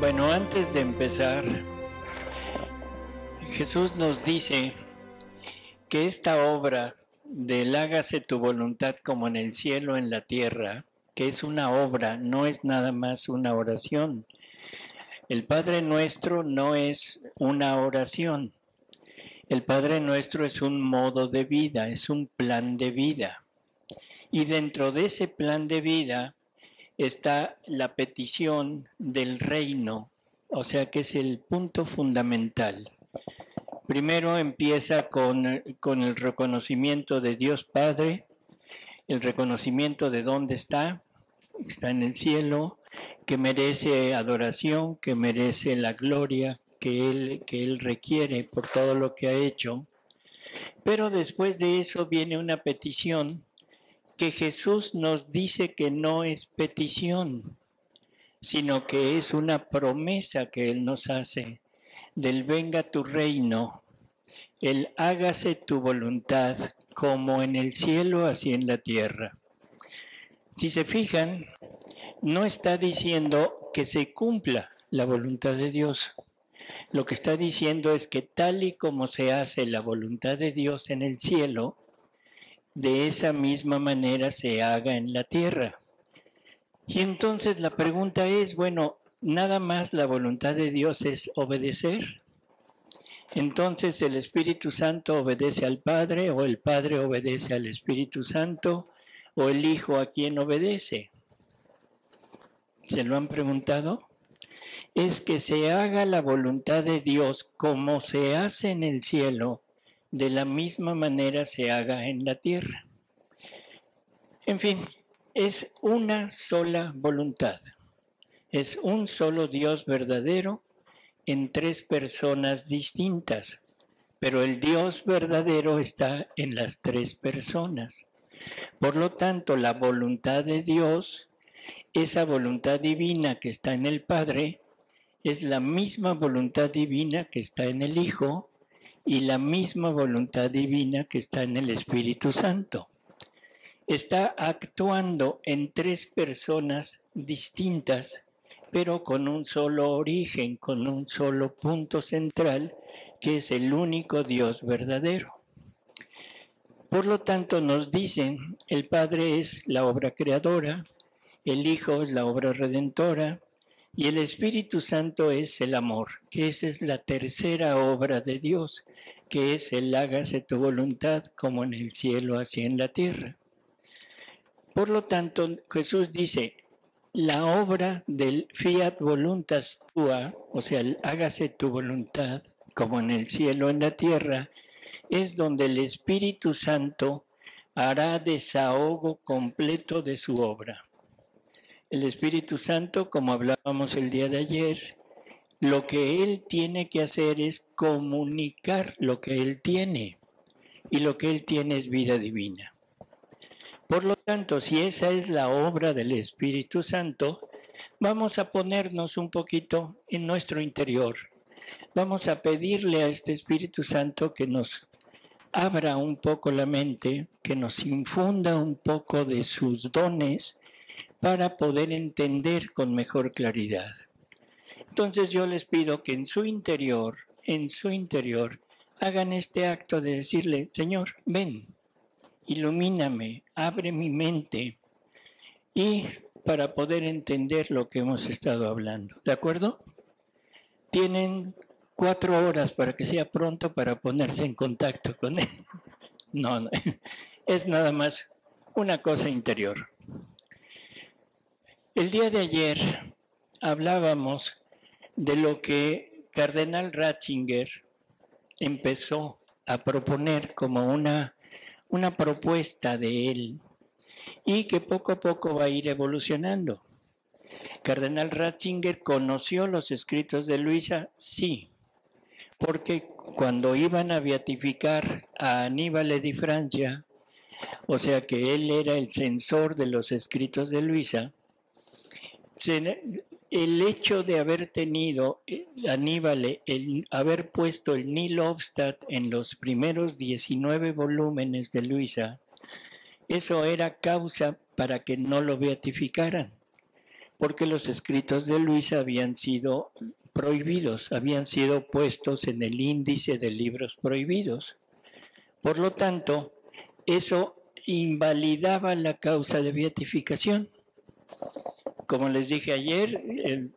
Bueno, antes de empezar, Jesús nos dice que esta obra del hágase tu voluntad como en el cielo, en la tierra, que es una obra, no es nada más una oración. El Padre Nuestro no es una oración. El Padre Nuestro es un modo de vida, es un plan de vida. Y dentro de ese plan de vida está la petición del reino, o sea que es el punto fundamental. Primero empieza con el reconocimiento de Dios Padre, el reconocimiento de dónde está en el cielo, que merece adoración, que merece la gloria que él requiere por todo lo que ha hecho. Pero después de eso viene una petición que Jesús nos dice que no es petición, sino que es una promesa que Él nos hace del venga tu reino, el hágase tu voluntad, como en el cielo, así en la tierra. Si se fijan, no está diciendo que se cumpla la voluntad de Dios. Lo que está diciendo es que tal y como se hace la voluntad de Dios en el cielo, de esa misma manera se haga en la tierra. Y entonces la pregunta es, bueno, ¿nada más la voluntad de Dios es obedecer? Entonces el Espíritu Santo obedece al Padre, o el Padre obedece al Espíritu Santo, o el Hijo a quien obedece. ¿Se lo han preguntado? Es que se haga la voluntad de Dios como se hace en el cielo, de la misma manera se haga en la tierra. En fin, es una sola voluntad. Es un solo Dios verdadero en tres personas distintas, pero el Dios verdadero está en las tres personas. Por lo tanto, la voluntad de Dios, esa voluntad divina que está en el Padre, es la misma voluntad divina que está en el Hijo y la misma voluntad divina que está en el Espíritu Santo. Está actuando en tres personas distintas, pero con un solo origen, con un solo punto central, que es el único Dios verdadero. Por lo tanto, nos dicen, el Padre es la obra creadora, el Hijo es la obra redentora, y el Espíritu Santo es el amor, que esa es la tercera obra de Dios, que es el hágase tu voluntad como en el cielo, así en la tierra. Por lo tanto, Jesús dice, la obra del fiat voluntas tua, o sea, el hágase tu voluntad como en el cielo, en la tierra, es donde el Espíritu Santo hará desahogo completo de su obra. El Espíritu Santo, como hablábamos el día de ayer, lo que Él tiene que hacer es comunicar lo que Él tiene, y lo que Él tiene es vida divina. Por lo tanto, si esa es la obra del Espíritu Santo, vamos a ponernos un poquito en nuestro interior. Vamos a pedirle a este Espíritu Santo que nos abra un poco la mente, que nos infunda un poco de sus dones para poder entender con mejor claridad. Entonces yo les pido que en su interior, hagan este acto de decirle, Señor, ven, ilumíname, abre mi mente y para poder entender lo que hemos estado hablando. ¿De acuerdo? Tienen 4 horas para que sea pronto para ponerse en contacto con él. No, es nada más una cosa interior. El día de ayer hablábamos de lo que Cardenal Ratzinger empezó a proponer como una propuesta de él y que poco a poco va a ir evolucionando. Cardenal Ratzinger conoció los escritos de Luisa, sí, porque cuando iban a beatificar a Aníbal di Francia, o sea que él era el censor de los escritos de Luisa, el hecho de haber tenido Aníbal, el haber puesto el Nihil Obstat en los primeros 19 volúmenes de Luisa, eso era causa para que no lo beatificaran, porque los escritos de Luisa habían sido prohibidos, habían sido puestos en el índice de libros prohibidos. Por lo tanto, eso invalidaba la causa de beatificación. Como les dije ayer,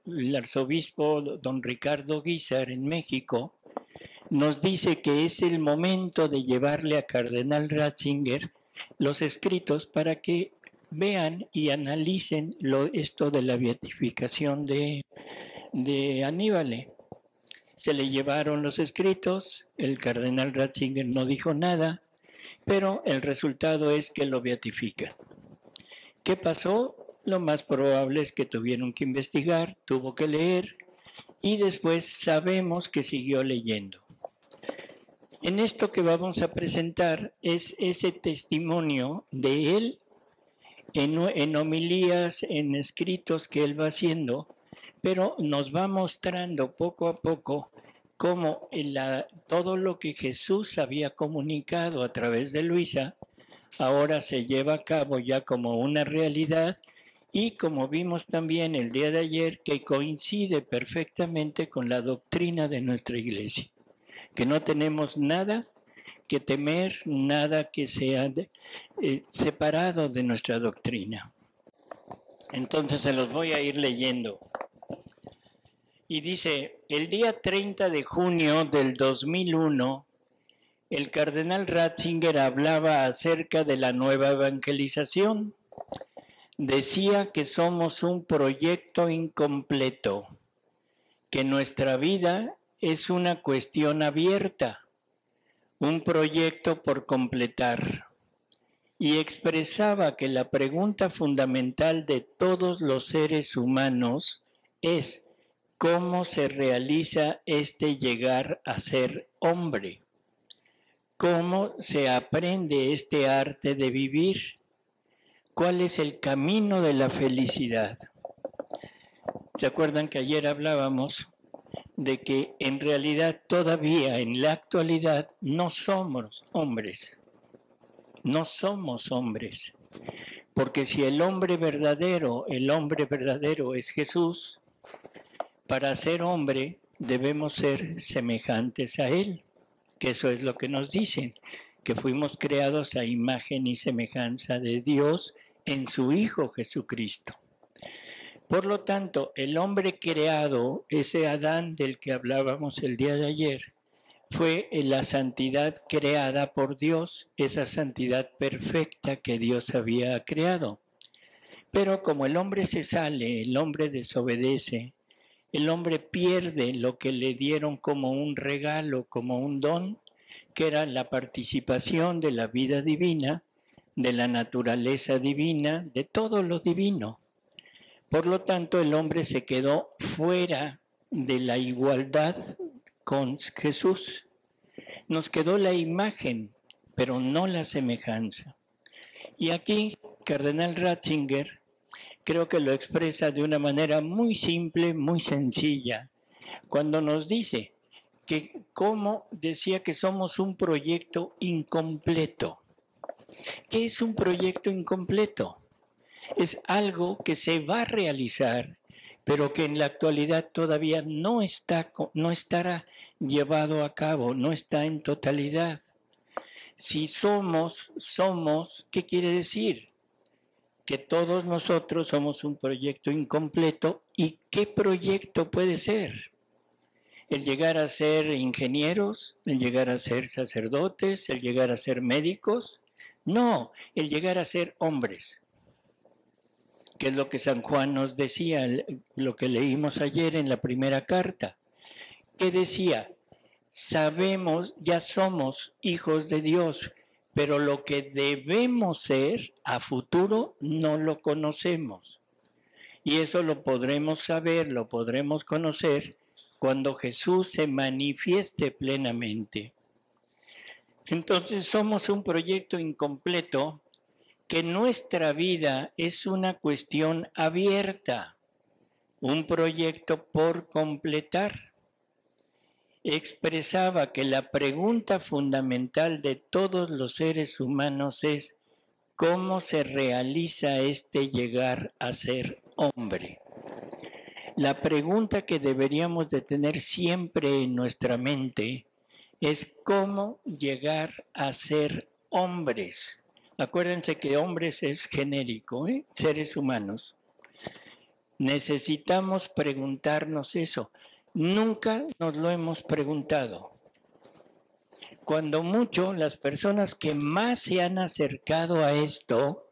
el arzobispo don Ricardo Guízar en México nos dice que es el momento de llevarle a Cardenal Ratzinger los escritos para que vean y analicen esto de la beatificación de Aníbal. Se le llevaron los escritos, el cardenal Ratzinger no dijo nada, pero el resultado es que lo beatifica. ¿Qué pasó? Lo más probable es que tuvieron que investigar, tuvo que leer y después sabemos que siguió leyendo. En esto que vamos a presentar es ese testimonio de él en homilías, en escritos que él va haciendo, pero nos va mostrando poco a poco cómo todo lo que Jesús había comunicado a través de Luisa ahora se lleva a cabo ya como una realidad y como vimos también el día de ayer que coincide perfectamente con la doctrina de nuestra iglesia, que no tenemos nada que temer, nada que sea separado de nuestra doctrina. Entonces se los voy a ir leyendo. Y dice, el día 30 de junio del 2001, el cardenal Ratzinger hablaba acerca de la nueva evangelización. Decía que somos un proyecto incompleto, que nuestra vida es una cuestión abierta, un proyecto por completar. Y expresaba que la pregunta fundamental de todos los seres humanos es ¿cómo se realiza este llegar a ser hombre? ¿Cómo se aprende este arte de vivir? ¿Cuál es el camino de la felicidad? ¿Se acuerdan que ayer hablábamos de que en realidad todavía en la actualidad no somos hombres? No somos hombres. Porque si el hombre verdadero es Jesús, para ser hombre debemos ser semejantes a Él, que eso es lo que nos dicen, que fuimos creados a imagen y semejanza de Dios en su Hijo Jesucristo. Por lo tanto, el hombre creado, ese Adán del que hablábamos el día de ayer, fue la santidad creada por Dios, esa santidad perfecta que Dios había creado. Pero como el hombre se sale, el hombre desobedece, el hombre pierde lo que le dieron como un regalo, como un don, que era la participación de la vida divina, de la naturaleza divina, de todo lo divino. Por lo tanto, el hombre se quedó fuera de la igualdad con Jesús. Nos quedó la imagen, pero no la semejanza. Y aquí, Cardenal Ratzinger creo que lo expresa de una manera muy simple, muy sencilla, cuando nos dice que como decía que somos un proyecto incompleto. ¿Qué es un proyecto incompleto? Es algo que se va a realizar, pero que en la actualidad todavía no estará llevado a cabo, no está en totalidad. Si somos, ¿qué quiere decir? Que todos nosotros somos un proyecto incompleto. ¿Y qué proyecto puede ser? ¿El llegar a ser ingenieros? ¿El llegar a ser sacerdotes? ¿El llegar a ser médicos? No, el llegar a ser hombres. Que es lo que San Juan nos decía, lo que leímos ayer en la primera carta. Que decía, sabemos, ya somos hijos de Dios, pero lo que debemos ser a futuro no lo conocemos. Y eso lo podremos saber, lo podremos conocer cuando Jesús se manifieste plenamente. Entonces somos un proyecto incompleto, que nuestra vida es una cuestión abierta, un proyecto por completar. Expresaba que la pregunta fundamental de todos los seres humanos es ¿cómo se realiza este llegar a ser hombre? La pregunta que deberíamos de tener siempre en nuestra mente es cómo llegar a ser hombres. Acuérdense que hombres es genérico, ¿eh? Seres humanos. Necesitamos preguntarnos eso. Nunca nos lo hemos preguntado. Cuando mucho, las personas que más se han acercado a esto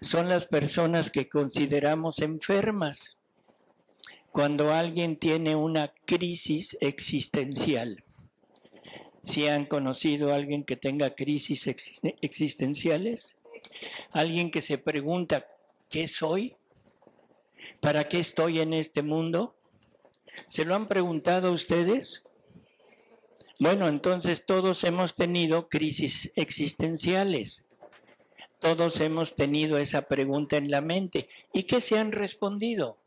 son las personas que consideramos enfermas. Cuando alguien tiene una crisis existencial. ¿Sí han conocido a alguien que tenga crisis existenciales? Alguien que se pregunta, ¿qué soy? ¿Para qué estoy en este mundo? ¿Se lo han preguntado ustedes? Bueno, entonces todos hemos tenido crisis existenciales. Todos hemos tenido esa pregunta en la mente. ¿Y qué se han respondido?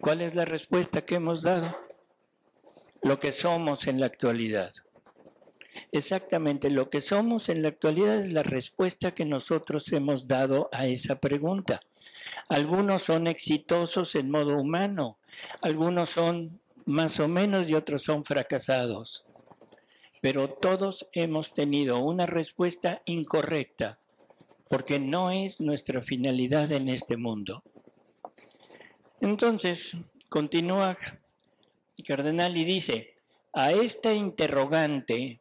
¿Cuál es la respuesta que hemos dado? Lo que somos en la actualidad. Exactamente, lo que somos en la actualidad es la respuesta que nosotros hemos dado a esa pregunta. Algunos son exitosos en modo humano, algunos son más o menos y otros son fracasados. Pero todos hemos tenido una respuesta incorrecta, porque no es nuestra finalidad en este mundo. Entonces, continúa Cardenal y dice, a esta interrogante,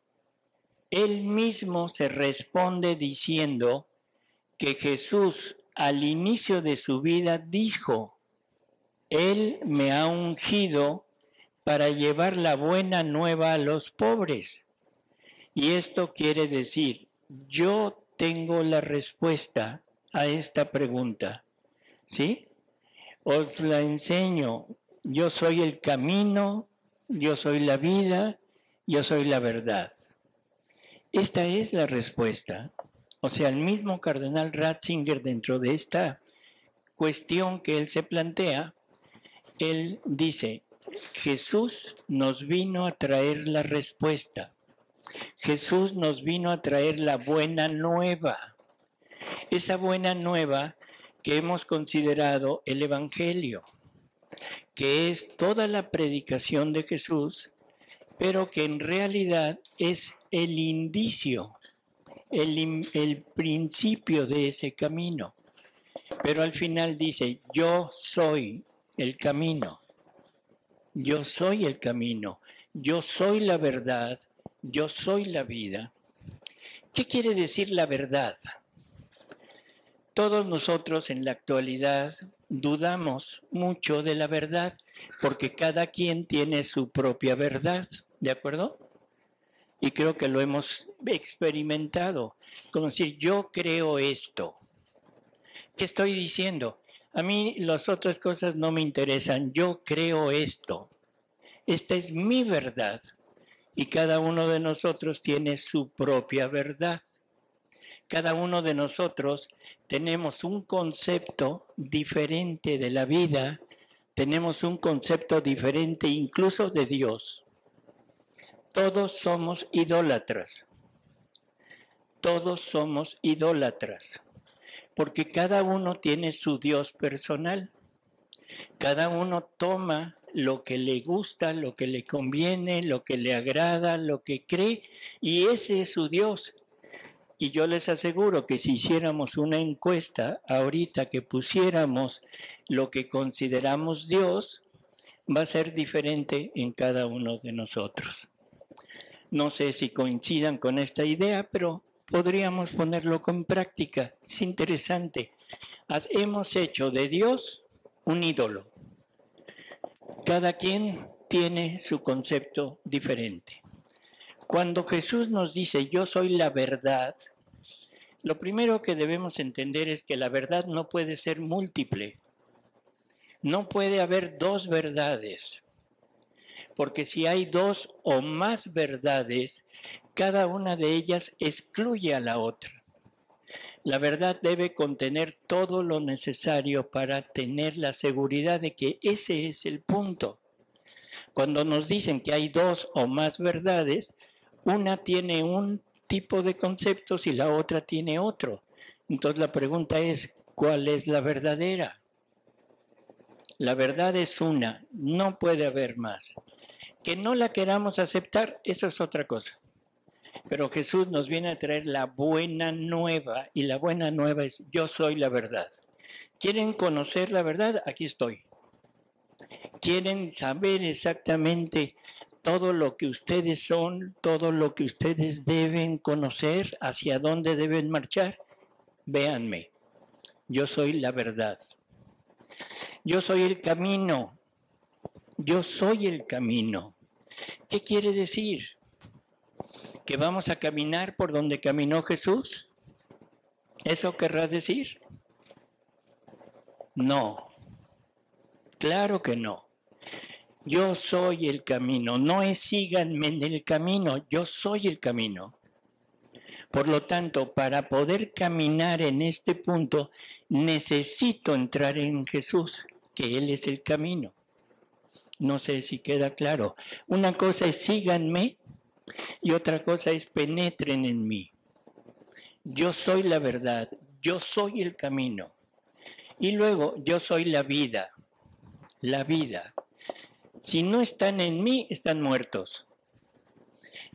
él mismo se responde diciendo que Jesús al inicio de su vida dijo, Él me ha ungido para llevar la buena nueva a los pobres. Y esto quiere decir, yo tengo la respuesta a esta pregunta, ¿sí? Os la enseño, yo soy el camino, yo soy la vida, yo soy la verdad. Esta es la respuesta. O sea, el mismo cardenal Ratzinger, dentro de esta cuestión que él se plantea, él dice, Jesús nos vino a traer la respuesta. Jesús nos vino a traer la buena nueva. Esa buena nueva que hemos considerado el Evangelio, que es toda la predicación de Jesús, pero que en realidad es el indicio, el principio de ese camino. Pero al final dice, yo soy el camino, yo soy el camino, yo soy la verdad, yo soy la vida. ¿Qué quiere decir la verdad? Todos nosotros en la actualidad dudamos mucho de la verdad porque cada quien tiene su propia verdad, ¿de acuerdo? Y creo que lo hemos experimentado, como decir, yo creo esto. ¿Qué estoy diciendo? A mí las otras cosas no me interesan, yo creo esto. Esta es mi verdad y cada uno de nosotros tiene su propia verdad. Cada uno de nosotros tenemos un concepto diferente de la vida, tenemos un concepto diferente incluso de Dios. Todos somos idólatras. Todos somos idólatras. Porque cada uno tiene su Dios personal. Cada uno toma lo que le gusta, lo que le conviene, lo que le agrada, lo que cree, y ese es su Dios. Y yo les aseguro que si hiciéramos una encuesta ahorita que pusiéramos lo que consideramos Dios, va a ser diferente en cada uno de nosotros. No sé si coincidan con esta idea, pero podríamos ponerlo en práctica. Es interesante. Hemos hecho de Dios un ídolo. Cada quien tiene su concepto diferente. Cuando Jesús nos dice, yo soy la verdad, lo primero que debemos entender es que la verdad no puede ser múltiple. No puede haber dos verdades. Porque si hay dos o más verdades, cada una de ellas excluye a la otra. La verdad debe contener todo lo necesario para tener la seguridad de que ese es el punto. Cuando nos dicen que hay dos o más verdades, una tiene un tipo de conceptos y la otra tiene otro. Entonces la pregunta es, ¿cuál es la verdadera? La verdad es una, no puede haber más. Que no la queramos aceptar, eso es otra cosa. Pero Jesús nos viene a traer la buena nueva, y la buena nueva es: yo soy la verdad. ¿Quieren conocer la verdad? Aquí estoy. ¿Quieren saber exactamente todo lo que ustedes son, todo lo que ustedes deben conocer, hacia dónde deben marchar? Véanme, yo soy la verdad. Yo soy el camino. Yo soy el camino. ¿Qué quiere decir? ¿Que vamos a caminar por donde caminó Jesús? ¿Eso querrá decir? No, claro que no. Yo soy el camino, no es síganme en el camino, yo soy el camino. Por lo tanto, para poder caminar en este punto, necesito entrar en Jesús, que Él es el camino. No sé si queda claro. Una cosa es síganme y otra cosa es penetren en mí. Yo soy la verdad, yo soy el camino. Y luego, yo soy la vida, la vida. Si no están en mí, están muertos.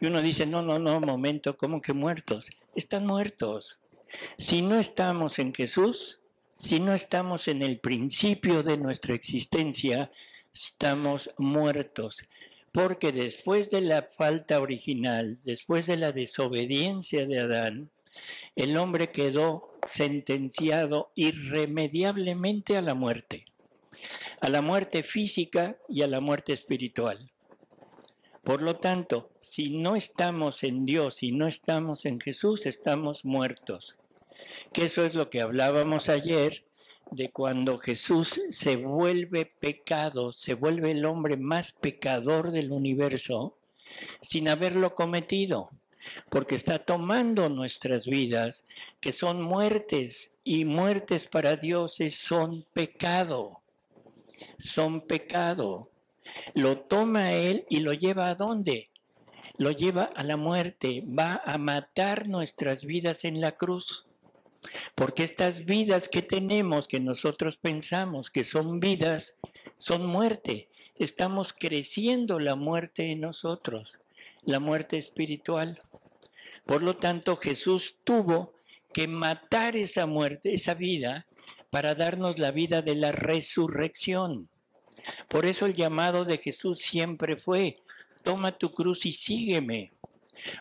Y uno dice, no, momento, ¿cómo que muertos? Están muertos. Si no estamos en Jesús, si no estamos en el principio de nuestra existencia, estamos muertos. Porque después de la falta original, después de la desobediencia de Adán, el hombre quedó sentenciado irremediablemente a la muerte física y a la muerte espiritual. Por lo tanto, si no estamos en Dios, si no estamos en Jesús, estamos muertos. Que eso es lo que hablábamos ayer, de cuando Jesús se vuelve pecado, se vuelve el hombre más pecador del universo, sin haberlo cometido, porque está tomando nuestras vidas, que son muertes, y muertes para Dios son pecado. Son pecado. Lo toma Él y lo lleva ¿a dónde? Lo lleva a la muerte, va a matar nuestras vidas en la cruz. Porque estas vidas que tenemos, que nosotros pensamos que son vidas, son muerte. Estamos creciendo la muerte en nosotros, la muerte espiritual. Por lo tanto, Jesús tuvo que matar esa muerte, esa vida, para darnos la vida de la resurrección. Por eso el llamado de Jesús siempre fue: toma tu cruz y sígueme.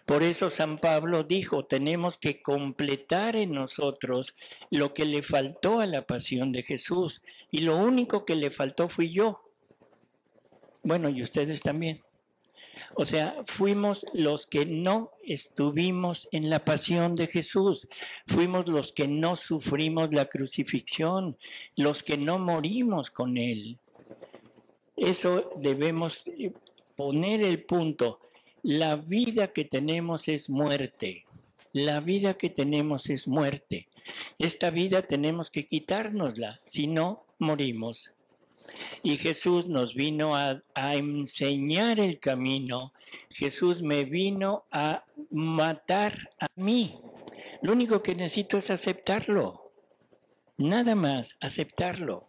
Por eso San Pablo dijo, tenemos que completar en nosotros lo que le faltó a la pasión de Jesús. Y lo único que le faltó fui yo. Bueno, y ustedes también. O sea, fuimos los que no estuvimos en la pasión de Jesús. Fuimos los que no sufrimos la crucifixión, los que no morimos con Él. Eso debemos poner el punto. La vida que tenemos es muerte. La vida que tenemos es muerte. Esta vida tenemos que quitárnosla, si no, morimos. Y Jesús nos vino a enseñar el camino. Jesús me vino a matar a mí. Lo único que necesito es aceptarlo. Nada más, aceptarlo.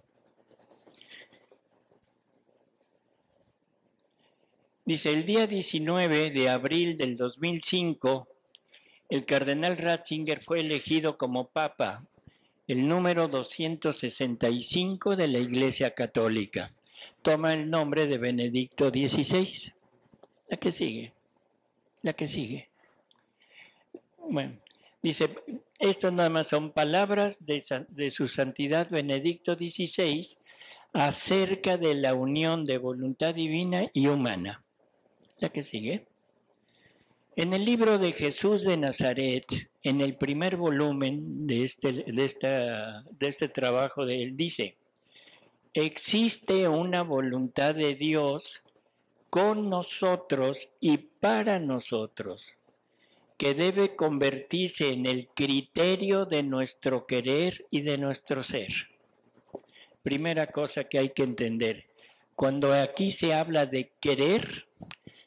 Dice, el día 19 de abril del 2005, el cardenal Ratzinger fue elegido como papa, el número 265 de la Iglesia Católica. Toma el nombre de Benedicto XVI. La que sigue. Bueno, dice, estas nada más son palabras de su santidad Benedicto XVI acerca de la unión de voluntad divina y humana. La que sigue. En el libro de Jesús de Nazaret, en el primer volumen de este trabajo de él, dice, existe una voluntad de Dios con nosotros y para nosotros, que debe convertirse en el criterio de nuestro querer y de nuestro ser. Primera cosa que hay que entender, cuando aquí se habla de querer,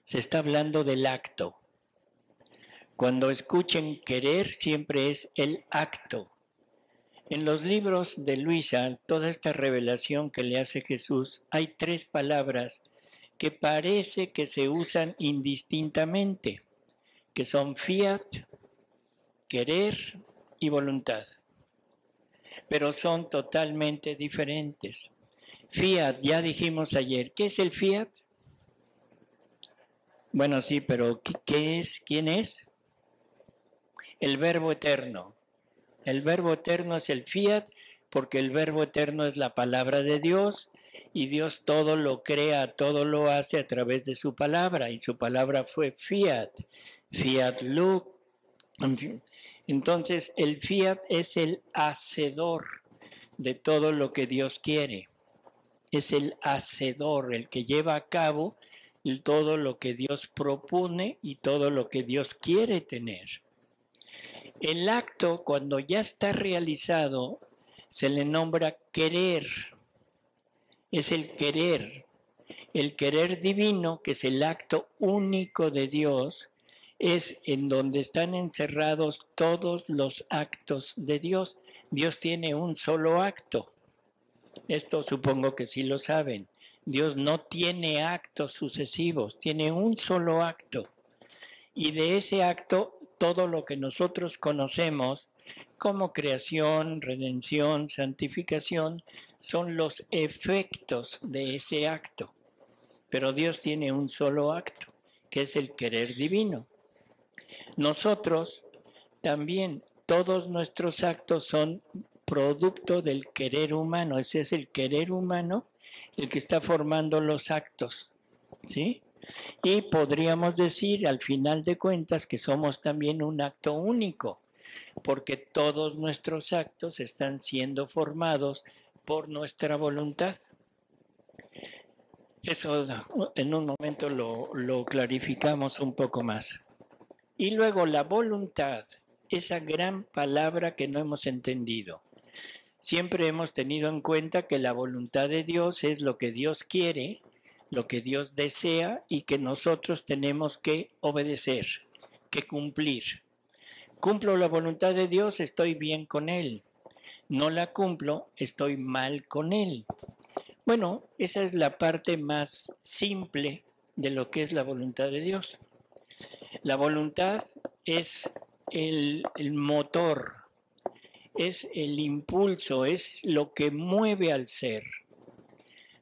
se está hablando del acto. Cuando escuchen querer, siempre es el acto. En los libros de Luisa, toda esta revelación que le hace Jesús, hay tres palabras que parece que se usan indistintamente, que son fiat, querer y voluntad, pero son totalmente diferentes. Fiat, ya dijimos ayer, ¿qué es el fiat? Bueno, sí, pero ¿qué es? ¿Quién es? El verbo eterno. El verbo eterno es el fiat, porque el verbo eterno es la palabra de Dios, y Dios todo lo crea, todo lo hace a través de su palabra, y su palabra fue fiat, fiat lux. Entonces, el fiat es el hacedor de todo lo que Dios quiere. Es el hacedor, el que lleva a cabo todo lo que Dios propone y todo lo que Dios quiere tener. El acto, cuando ya está realizado, se le nombra querer. Es el querer. El querer divino, que es el acto único de Dios, es en donde están encerrados todos los actos de Dios. Dios tiene un solo acto. Esto supongo que sí lo saben. Dios no tiene actos sucesivos, tiene un solo acto. Y de ese acto, todo lo que nosotros conocemos como creación, redención, santificación, son los efectos de ese acto. Pero Dios tiene un solo acto, que es el querer divino. Nosotros también, todos nuestros actos son producto del querer humano. Ese es el querer humano el que está formando los actos, ¿sí? Y podríamos decir al final de cuentas que somos también un acto único, porque todos nuestros actos están siendo formados por nuestra voluntad. Eso en un momento lo clarificamos un poco más. Y luego la voluntad, esa gran palabra que no hemos entendido. Siempre hemos tenido en cuenta que la voluntad de Dios es lo que Dios quiere, lo que Dios desea y que nosotros tenemos que obedecer, que cumplir. Cumplo la voluntad de Dios, estoy bien con Él. No la cumplo, estoy mal con Él. Bueno, esa es la parte más simple de lo que es la voluntad de Dios. La voluntad es el motor, es el impulso, es lo que mueve al ser.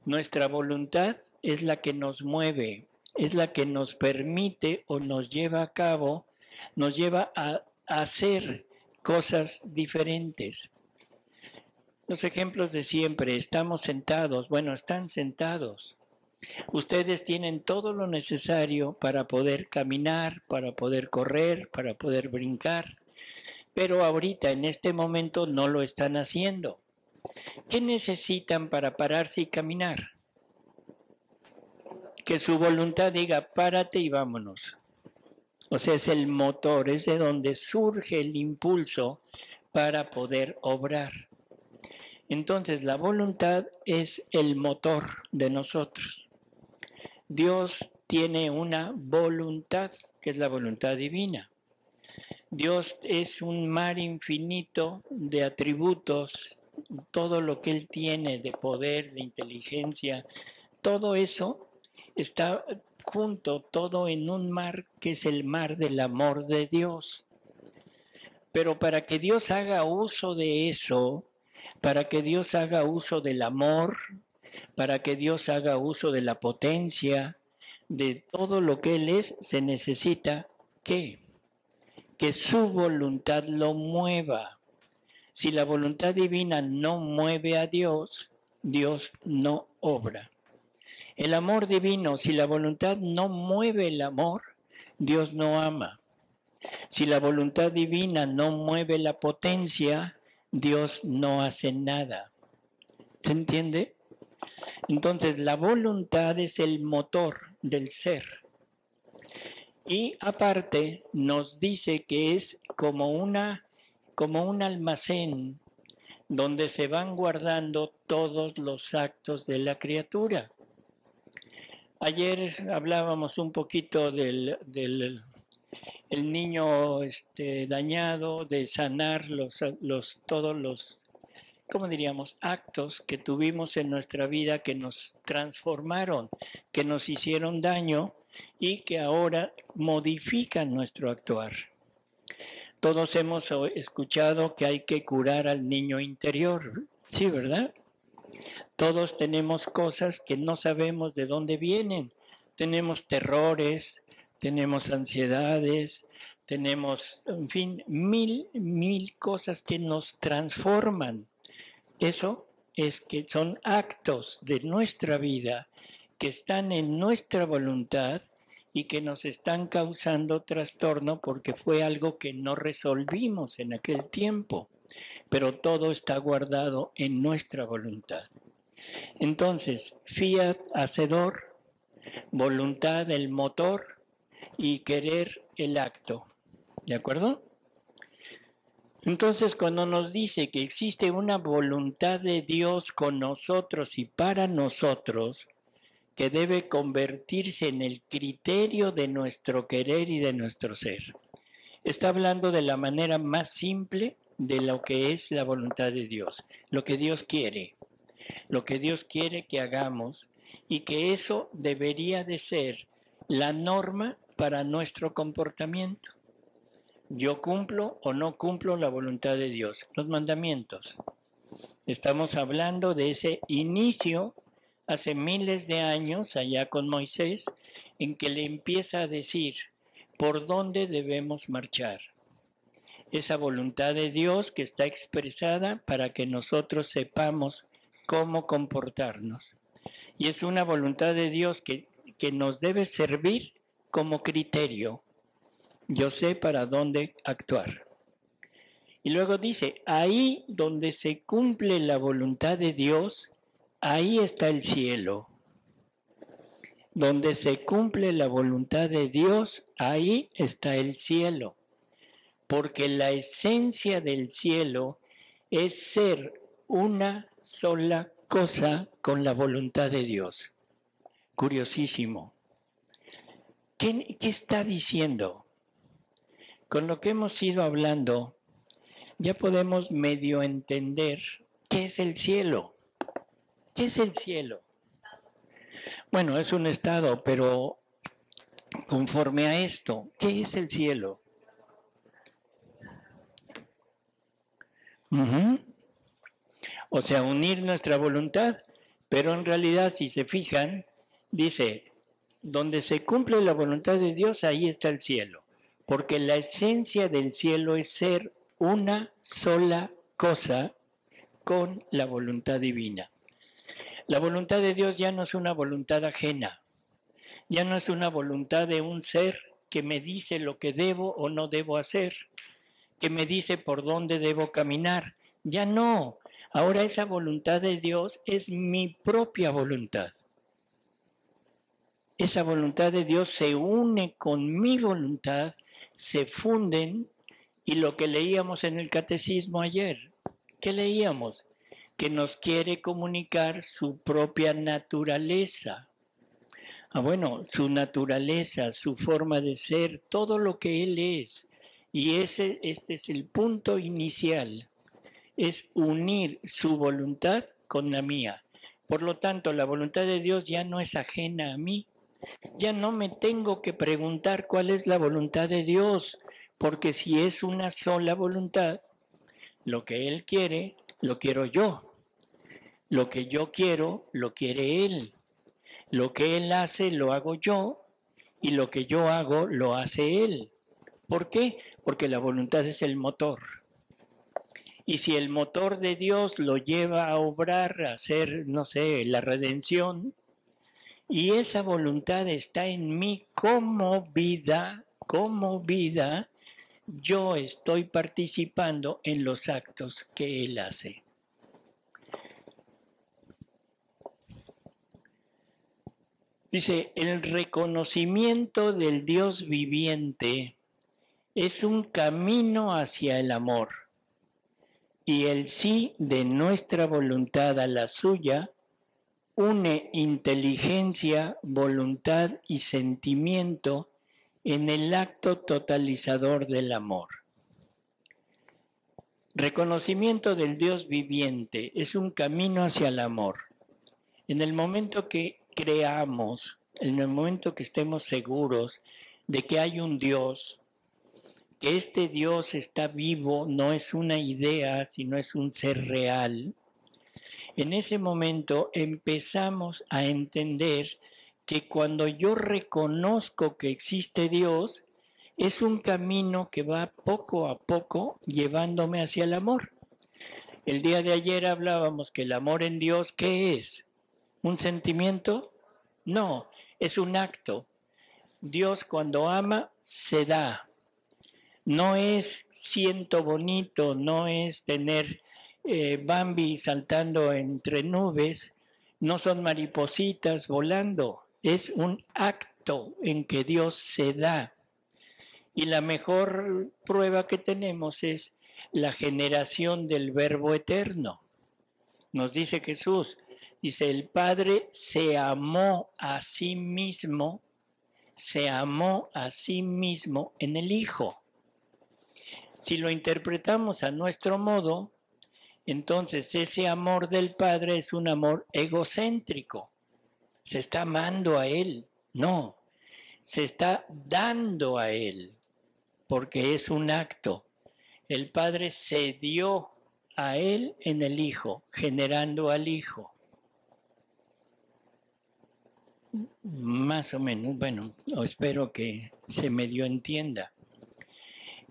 Nuestra voluntad es la que nos mueve, es la que nos permite o nos lleva a cabo, nos lleva a hacer cosas diferentes. Los ejemplos de siempre, estamos sentados, bueno, están sentados. Ustedes tienen todo lo necesario para poder caminar, para poder correr, para poder brincar, pero ahorita, en este momento, no lo están haciendo. ¿Qué necesitan para pararse y caminar? Que su voluntad diga, párate y vámonos. O sea, es el motor, es de donde surge el impulso para poder obrar. Entonces, la voluntad es el motor de nosotros. Dios tiene una voluntad, que es la voluntad divina. Dios es un mar infinito de atributos, todo lo que Él tiene de poder, de inteligencia, todo eso está junto, todo en un mar que es el mar del amor de Dios. Pero para que Dios haga uso de eso, para que Dios haga uso del amor, para que Dios haga uso de la potencia, de todo lo que Él es, se necesita ¿qué? Que su voluntad lo mueva. Si la voluntad divina no mueve a Dios, Dios no obra. El amor divino, si la voluntad no mueve el amor, Dios no ama. Si la voluntad divina no mueve la potencia, Dios no hace nada. ¿Se entiende? Entonces, la voluntad es el motor del ser. Y aparte nos dice que es como un almacén donde se van guardando todos los actos de la criatura. Ayer hablábamos un poquito del el niño dañado, de sanar todos los ¿cómo diríamos? Actos que tuvimos en nuestra vida que nos transformaron, que nos hicieron daño y que ahora modifican nuestro actuar. Todos hemos escuchado que hay que curar al niño interior, sí, ¿verdad? Todos tenemos cosas que no sabemos de dónde vienen. Tenemos terrores, tenemos ansiedades, tenemos, en fin, mil cosas que nos transforman. Eso es que son actos de nuestra vida que están en nuestra voluntad y que nos están causando trastorno porque fue algo que no resolvimos en aquel tiempo, pero todo está guardado en nuestra voluntad. Entonces, fiat, hacedor, voluntad, el motor y querer, el acto. ¿De acuerdo? Entonces, cuando nos dice que existe una voluntad de Dios con nosotros y para nosotros, que debe convertirse en el criterio de nuestro querer y de nuestro ser, está hablando de la manera más simple de lo que es la voluntad de Dios, lo que Dios quiere que hagamos y que eso debería de ser la norma para nuestro comportamiento. Yo cumplo o no cumplo la voluntad de Dios, los mandamientos. Estamos hablando de ese inicio hace miles de años allá con Moisés, en que le empieza a decir por dónde debemos marchar. Esa voluntad de Dios que está expresada para que nosotros sepamos cómo comportarnos. Y es una voluntad de Dios que nos debe servir como criterio. Yo sé para dónde actuar. Y luego dice, ahí donde se cumple la voluntad de Dios, ahí está el cielo. Donde se cumple la voluntad de Dios, ahí está el cielo. Porque la esencia del cielo es ser una sola cosa con la voluntad de Dios. Curiosísimo. ¿Qué está diciendo? Con lo que hemos ido hablando, ya podemos medio entender qué es el cielo. ¿Qué es el cielo? Bueno, es un estado, pero conforme a esto, ¿qué es el cielo? O sea, unir nuestra voluntad, pero en realidad, si se fijan, dice, donde se cumple la voluntad de Dios, ahí está el cielo, porque la esencia del cielo es ser una sola cosa con la voluntad divina. La voluntad de Dios ya no es una voluntad ajena, ya no es una voluntad de un ser que me dice lo que debo o no debo hacer, que me dice por dónde debo caminar. Ya no. Ahora esa voluntad de Dios es mi propia voluntad. Esa voluntad de Dios se une con mi voluntad, se funden, y lo que leíamos en el catecismo ayer, ¿qué leíamos? Que nos quiere comunicar su propia naturaleza. Bueno, su naturaleza, su forma de ser, todo lo que Él es. Y este es el punto inicial, es unir su voluntad con la mía. Por lo tanto, la voluntad de Dios ya no es ajena a mí. Ya no me tengo que preguntar cuál es la voluntad de Dios, porque si es una sola voluntad, lo que Él quiere, lo quiero yo. Lo que yo quiero, lo quiere Él. Lo que Él hace, lo hago yo, y lo que yo hago, lo hace Él. ¿Por qué? Porque la voluntad es el motor. Y si el motor de Dios lo lleva a obrar, a hacer, no sé, la redención, y esa voluntad está en mí como vida, yo estoy participando en los actos que Él hace. Dice, el reconocimiento del Dios viviente es un camino hacia el amor, y el sí de nuestra voluntad a la suya une inteligencia, voluntad y sentimiento en el acto totalizador del amor. Reconocimiento del Dios viviente es un camino hacia el amor. En el momento que creamos, en el momento que estemos seguros de que hay un Dios, que este Dios está vivo, no es una idea, sino es un ser real, en ese momento empezamos a entender que cuando yo reconozco que existe Dios, es un camino que va poco a poco llevándome hacia el amor. El día de ayer hablábamos que el amor en Dios, ¿qué es? ¿Un sentimiento? No, es un acto. Dios cuando ama, se da. No es siento bonito, no es tener Bambi saltando entre nubes, no son maripositas volando, es un acto en que Dios se da. Y la mejor prueba que tenemos es la generación del Verbo eterno. Nos dice Jesús, dice, el Padre se amó a sí mismo en el Hijo. Si lo interpretamos a nuestro modo, entonces ese amor del Padre es un amor egocéntrico. Se está amando a Él. No, se está dando a Él, porque es un acto. El Padre se dio a Él en el Hijo, generando al Hijo. Más o menos, bueno, espero que se medio entienda.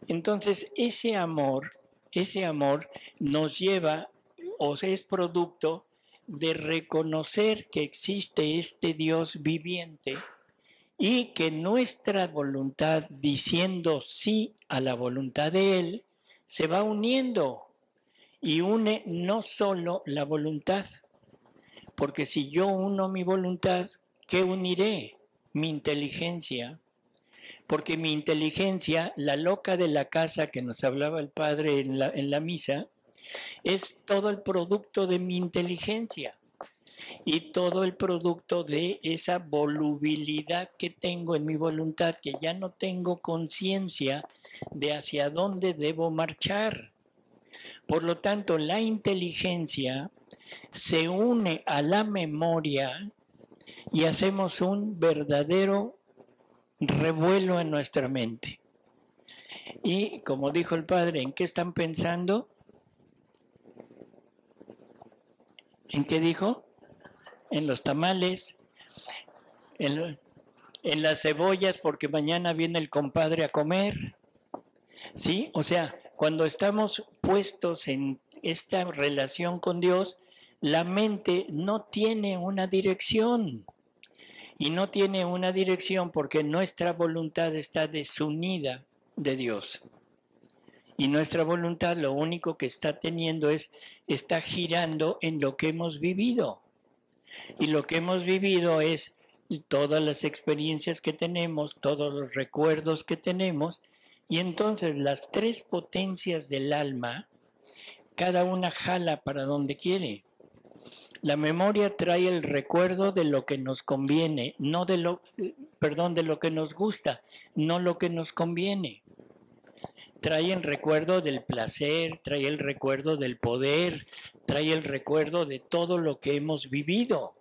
Entonces, ese amor nos lleva, o es producto de reconocer que existe este Dios viviente y que nuestra voluntad, diciendo sí a la voluntad de Él, se va uniendo y une no solo la voluntad, porque si yo uno mi voluntad, ¿qué uniré? Mi inteligencia. Porque mi inteligencia, la loca de la casa que nos hablaba el padre en la misa, es todo el producto de mi inteligencia y todo el producto de esa volubilidad que tengo en mi voluntad, que ya no tengo conciencia de hacia dónde debo marchar. Por lo tanto, la inteligencia se une a la memoria y hacemos un verdadero revuelo en nuestra mente. Y como dijo el padre, ¿en qué están pensando? ¿En qué dijo? En los tamales, en las cebollas, porque mañana viene el compadre a comer. ¿Sí? O sea, cuando estamos puestos en esta relación con Dios, la mente no tiene una dirección. Y no tiene una dirección porque nuestra voluntad está desunida de Dios. Y nuestra voluntad lo único que está teniendo está girando en lo que hemos vivido. Y lo que hemos vivido es todas las experiencias que tenemos, todos los recuerdos que tenemos. Y entonces las tres potencias del alma, cada una jala para donde quiere. La memoria trae el recuerdo de lo que nos conviene, de lo que nos gusta, no lo que nos conviene. Trae el recuerdo del placer, trae el recuerdo del poder, trae el recuerdo de todo lo que hemos vivido,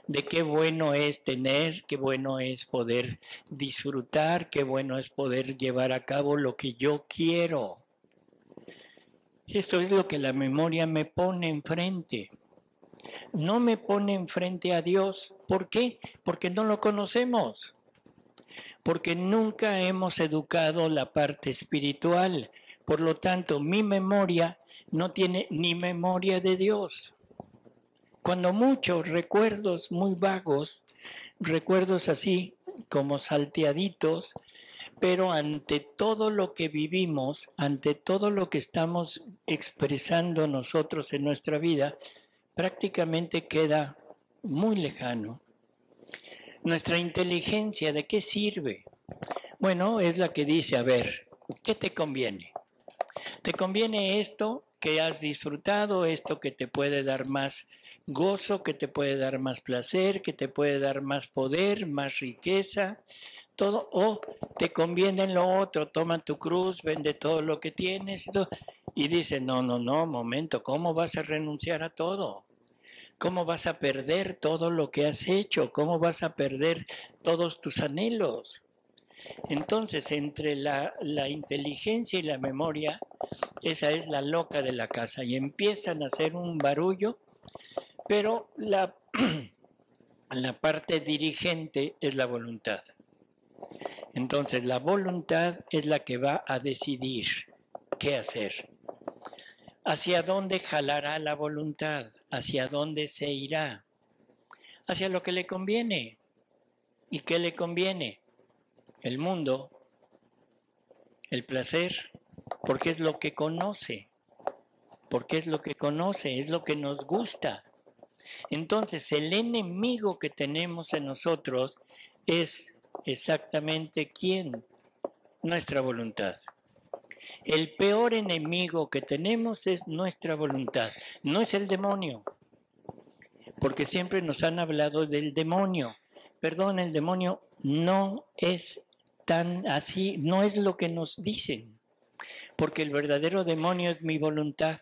de qué bueno es tener, qué bueno es poder disfrutar, qué bueno es poder llevar a cabo lo que yo quiero. Esto es lo que la memoria me pone enfrente. No me pone enfrente a Dios. ¿Por qué? Porque no lo conocemos. Porque nunca hemos educado la parte espiritual. Por lo tanto, mi memoria no tiene ni memoria de Dios. Cuando muchos recuerdos muy vagos, recuerdos así como salteaditos, pero ante todo lo que vivimos, ante todo lo que estamos expresando nosotros en nuestra vida, prácticamente queda muy lejano. Nuestra inteligencia, ¿de qué sirve? Bueno, es la que dice, a ver, ¿qué te conviene? ¿Te conviene esto que has disfrutado, esto que te puede dar más gozo, que te puede dar más placer, que te puede dar más poder, más riqueza, todo? ¿O te conviene en lo otro? Toma tu cruz, vende todo lo que tienes, todo. Y dice, no, no, no, momento, ¿cómo vas a renunciar a todo? ¿Cómo vas a perder todo lo que has hecho? ¿Cómo vas a perder todos tus anhelos? Entonces, entre la inteligencia y la memoria, esa es la loca de la casa y empiezan a hacer un barullo, pero la parte dirigente es la voluntad. Entonces, la voluntad es la que va a decidir qué hacer. ¿Hacia dónde jalará la voluntad? ¿Hacia dónde se irá? Hacia lo que le conviene. ¿Y qué le conviene? El mundo, el placer, porque es lo que conoce, porque es lo que conoce, es lo que nos gusta. Entonces, el enemigo que tenemos en nosotros es exactamente ¿quién? Nuestra voluntad. El peor enemigo que tenemos es nuestra voluntad, no es el demonio, porque siempre nos han hablado del demonio. Perdón, el demonio no es tan así, no es lo que nos dicen, porque el verdadero demonio es mi voluntad.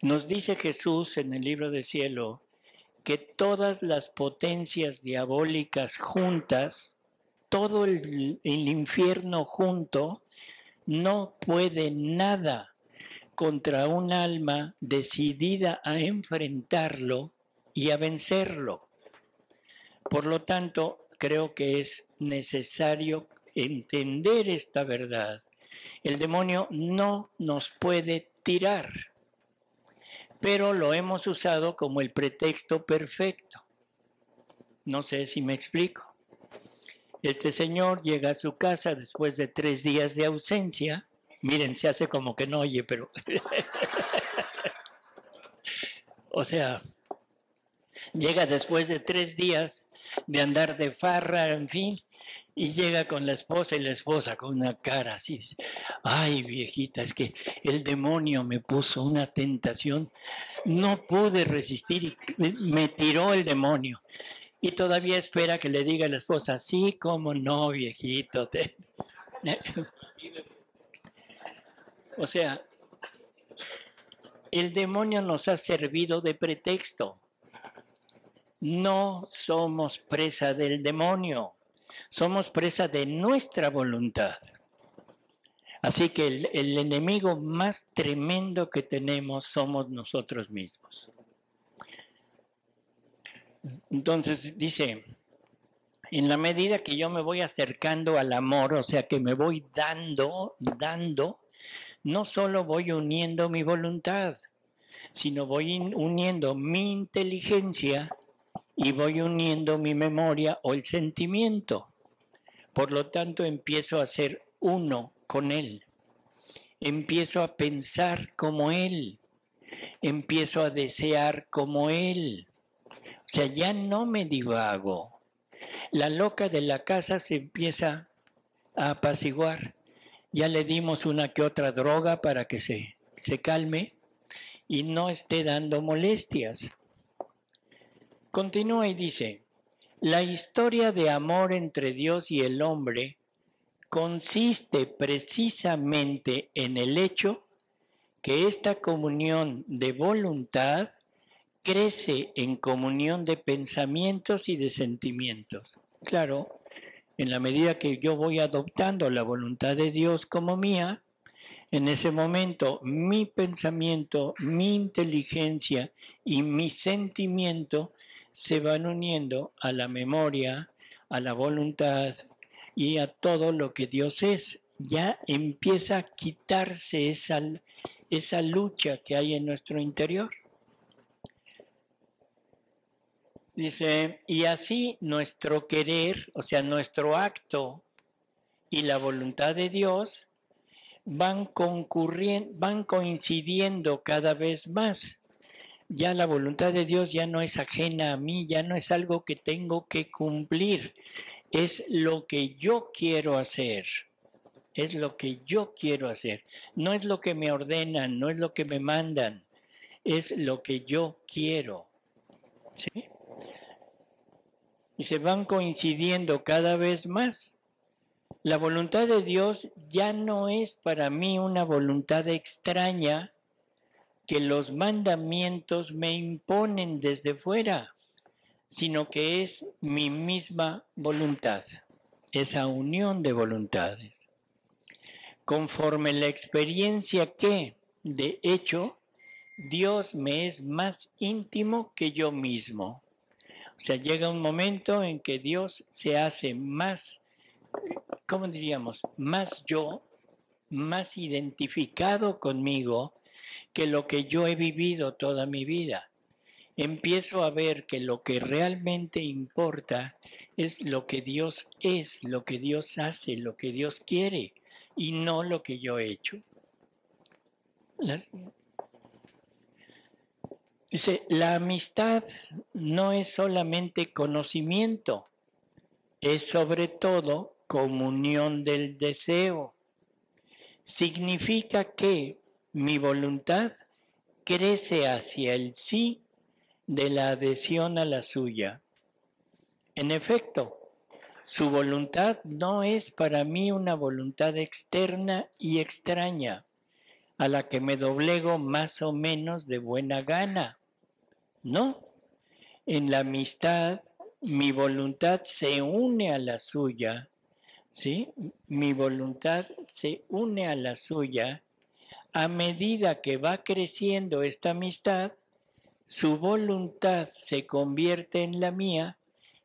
Nos dice Jesús en el libro del cielo que todas las potencias diabólicas juntas, todo el infierno junto, no puede nada contra un alma decidida a enfrentarlo y a vencerlo. Por lo tanto, creo que es necesario entender esta verdad. El demonio no nos puede tirar, pero lo hemos usado como el pretexto perfecto. No sé si me explico. Este señor llega a su casa después de 3 días de ausencia. Miren, se hace como que no oye, pero... o sea, llega después de 3 días de andar de farra, en fin, y llega con la esposa y la esposa con una cara así. Ay, viejita, es que el demonio me puso una tentación. No pude resistir y me tiró el demonio. Y todavía espera que le diga a la esposa, sí, cómo no, viejito. O sea, el demonio nos ha servido de pretexto. No somos presa del demonio, somos presa de nuestra voluntad. Así que el enemigo más tremendo que tenemos somos nosotros mismos. Entonces dice, en la medida que yo me voy acercando al amor, o sea que me voy dando, no solo voy uniendo mi voluntad, sino voy uniendo mi inteligencia y voy uniendo mi memoria o el sentimiento. Por lo tanto, empiezo a ser uno con Él. Empiezo a pensar como Él. Empiezo a desear como Él. O sea, ya no me divago. La loca de la casa se empieza a apaciguar. Ya le dimos una que otra droga para que se calme y no esté dando molestias. Continúa y dice, la historia de amor entre Dios y el hombre consiste precisamente en el hecho que esta comunión de voluntad crece en comunión de pensamientos y de sentimientos. Claro, en la medida que yo voy adoptando la voluntad de Dios como mía, en ese momento mi pensamiento, mi inteligencia y mi sentimiento se van uniendo a la memoria, a la voluntad y a todo lo que Dios es. Ya empieza a quitarse esa lucha que hay en nuestro interior. Dice, y así nuestro querer, o sea, nuestro acto y la voluntad de Dios van coincidiendo cada vez más. Ya la voluntad de Dios ya no es ajena a mí, ya no es algo que tengo que cumplir, es lo que yo quiero hacer. Es lo que yo quiero hacer. No es lo que me ordenan, no es lo que me mandan, es lo que yo quiero. ¿Sí? Y se van coincidiendo cada vez más. La voluntad de Dios ya no es para mí una voluntad extraña que los mandamientos me imponen desde fuera, sino que es mi misma voluntad, esa unión de voluntades. Conforme la experiencia que, de hecho, Dios me es más íntimo que yo mismo. O sea, llega un momento en que Dios se hace más, ¿cómo diríamos? Más yo, más identificado conmigo que lo que yo he vivido toda mi vida. Empiezo a ver que lo que realmente importa es lo que Dios es, lo que Dios hace, lo que Dios quiere y no lo que yo he hecho. Dice, la amistad no es solamente conocimiento, es sobre todo comunión del deseo. Significa que mi voluntad crece hacia el sí de la adhesión a la suya. En efecto, su voluntad no es para mí una voluntad externa y extraña, a la que me doblego más o menos de buena gana. No, en la amistad mi voluntad se une a la suya, ¿sí? Mi voluntad se une a la suya. A medida que va creciendo esta amistad, su voluntad se convierte en la mía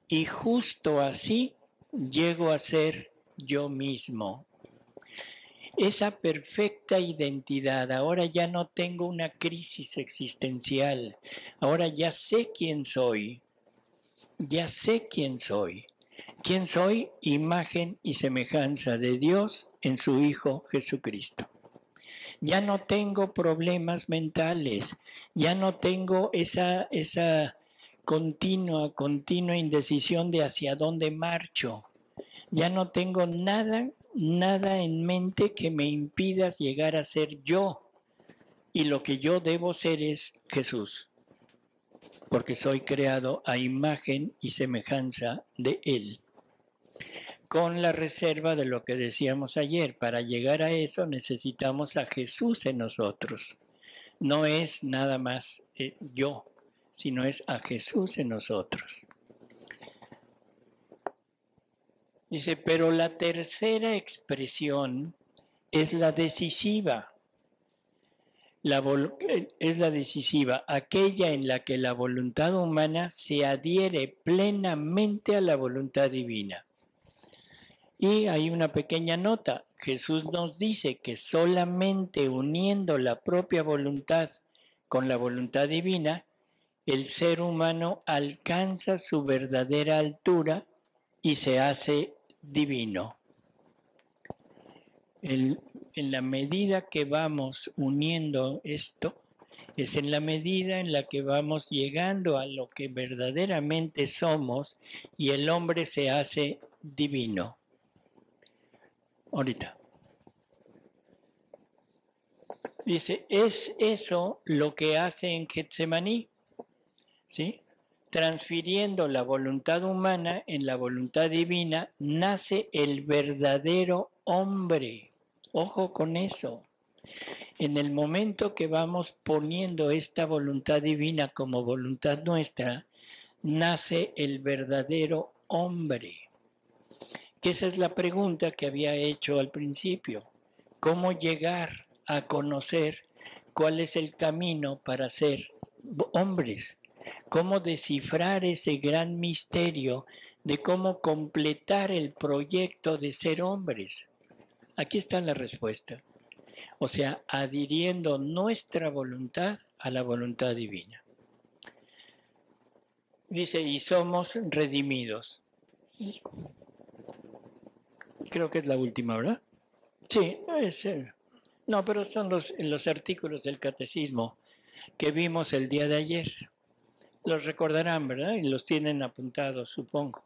y justo así llego a ser yo mismo. Esa perfecta identidad, ahora ya no tengo una crisis existencial, ahora ya sé quién soy, ya sé quién soy. ¿Quién soy? Imagen y semejanza de Dios en su Hijo Jesucristo. Ya no tengo problemas mentales, ya no tengo esa continua indecisión de hacia dónde marcho. Ya no tengo nada en mente que me impida llegar a ser yo. Y lo que yo debo ser es Jesús, porque soy creado a imagen y semejanza de Él. Con la reserva de lo que decíamos ayer, para llegar a eso necesitamos a Jesús en nosotros. No es nada más yo, sino es a Jesús en nosotros. Dice, pero la tercera expresión es la decisiva. Es la decisiva, aquella en la que la voluntad humana se adhiere plenamente a la voluntad divina. Y hay una pequeña nota. Jesús nos dice que solamente uniendo la propia voluntad con la voluntad divina, el ser humano alcanza su verdadera altura y se hace divino. En la medida que vamos uniendo esto, es en la medida en la que vamos llegando a lo que verdaderamente somos y el hombre se hace divino. Ahorita. Dice, es eso lo que hace en Getsemaní, ¿sí? Transfiriendo la voluntad humana en la voluntad divina, nace el verdadero hombre. Ojo con eso. En el momento que vamos poniendo esta voluntad divina como voluntad nuestra, nace el verdadero hombre. Que esa es la pregunta que había hecho al principio. ¿Cómo llegar a conocer cuál es el camino para ser hombres? ¿Cómo descifrar ese gran misterio de cómo completar el proyecto de ser hombres? Aquí está la respuesta. O sea, adhiriendo nuestra voluntad a la voluntad divina. Dice, y somos redimidos. Creo que es la última, ¿verdad? Sí, no, pero son los artículos del catecismo que vimos el día de ayer. Los recordarán, ¿verdad? Y los tienen apuntados, supongo.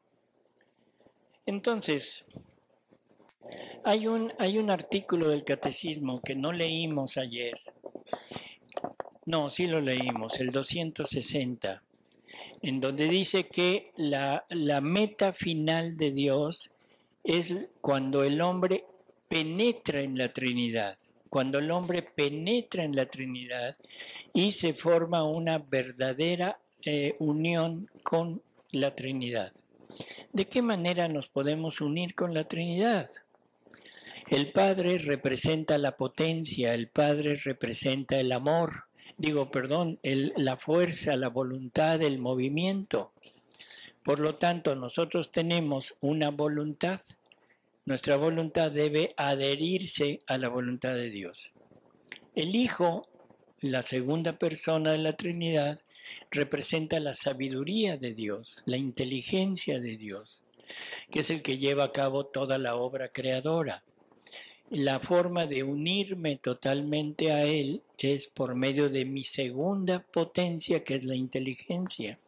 Entonces, hay un artículo del catecismo que no leímos ayer. No, sí lo leímos, el 260, en donde dice que la meta final de Dios es cuando el hombre penetra en la Trinidad. Cuando el hombre penetra en la Trinidad y se forma una verdadera unión con la Trinidad. ¿De qué manera nos podemos unir con la Trinidad? El Padre representa la potencia, el Padre representa el amor, la fuerza, la voluntad, el movimiento. Por lo tanto, nosotros tenemos una voluntad. Nuestra voluntad debe adherirse a la voluntad de Dios. El Hijo, la segunda persona de la Trinidad, representa la sabiduría de Dios, la inteligencia de Dios, que es el que lleva a cabo toda la obra creadora. La forma de unirme totalmente a Él es por medio de mi segunda potencia, que es la inteligencia.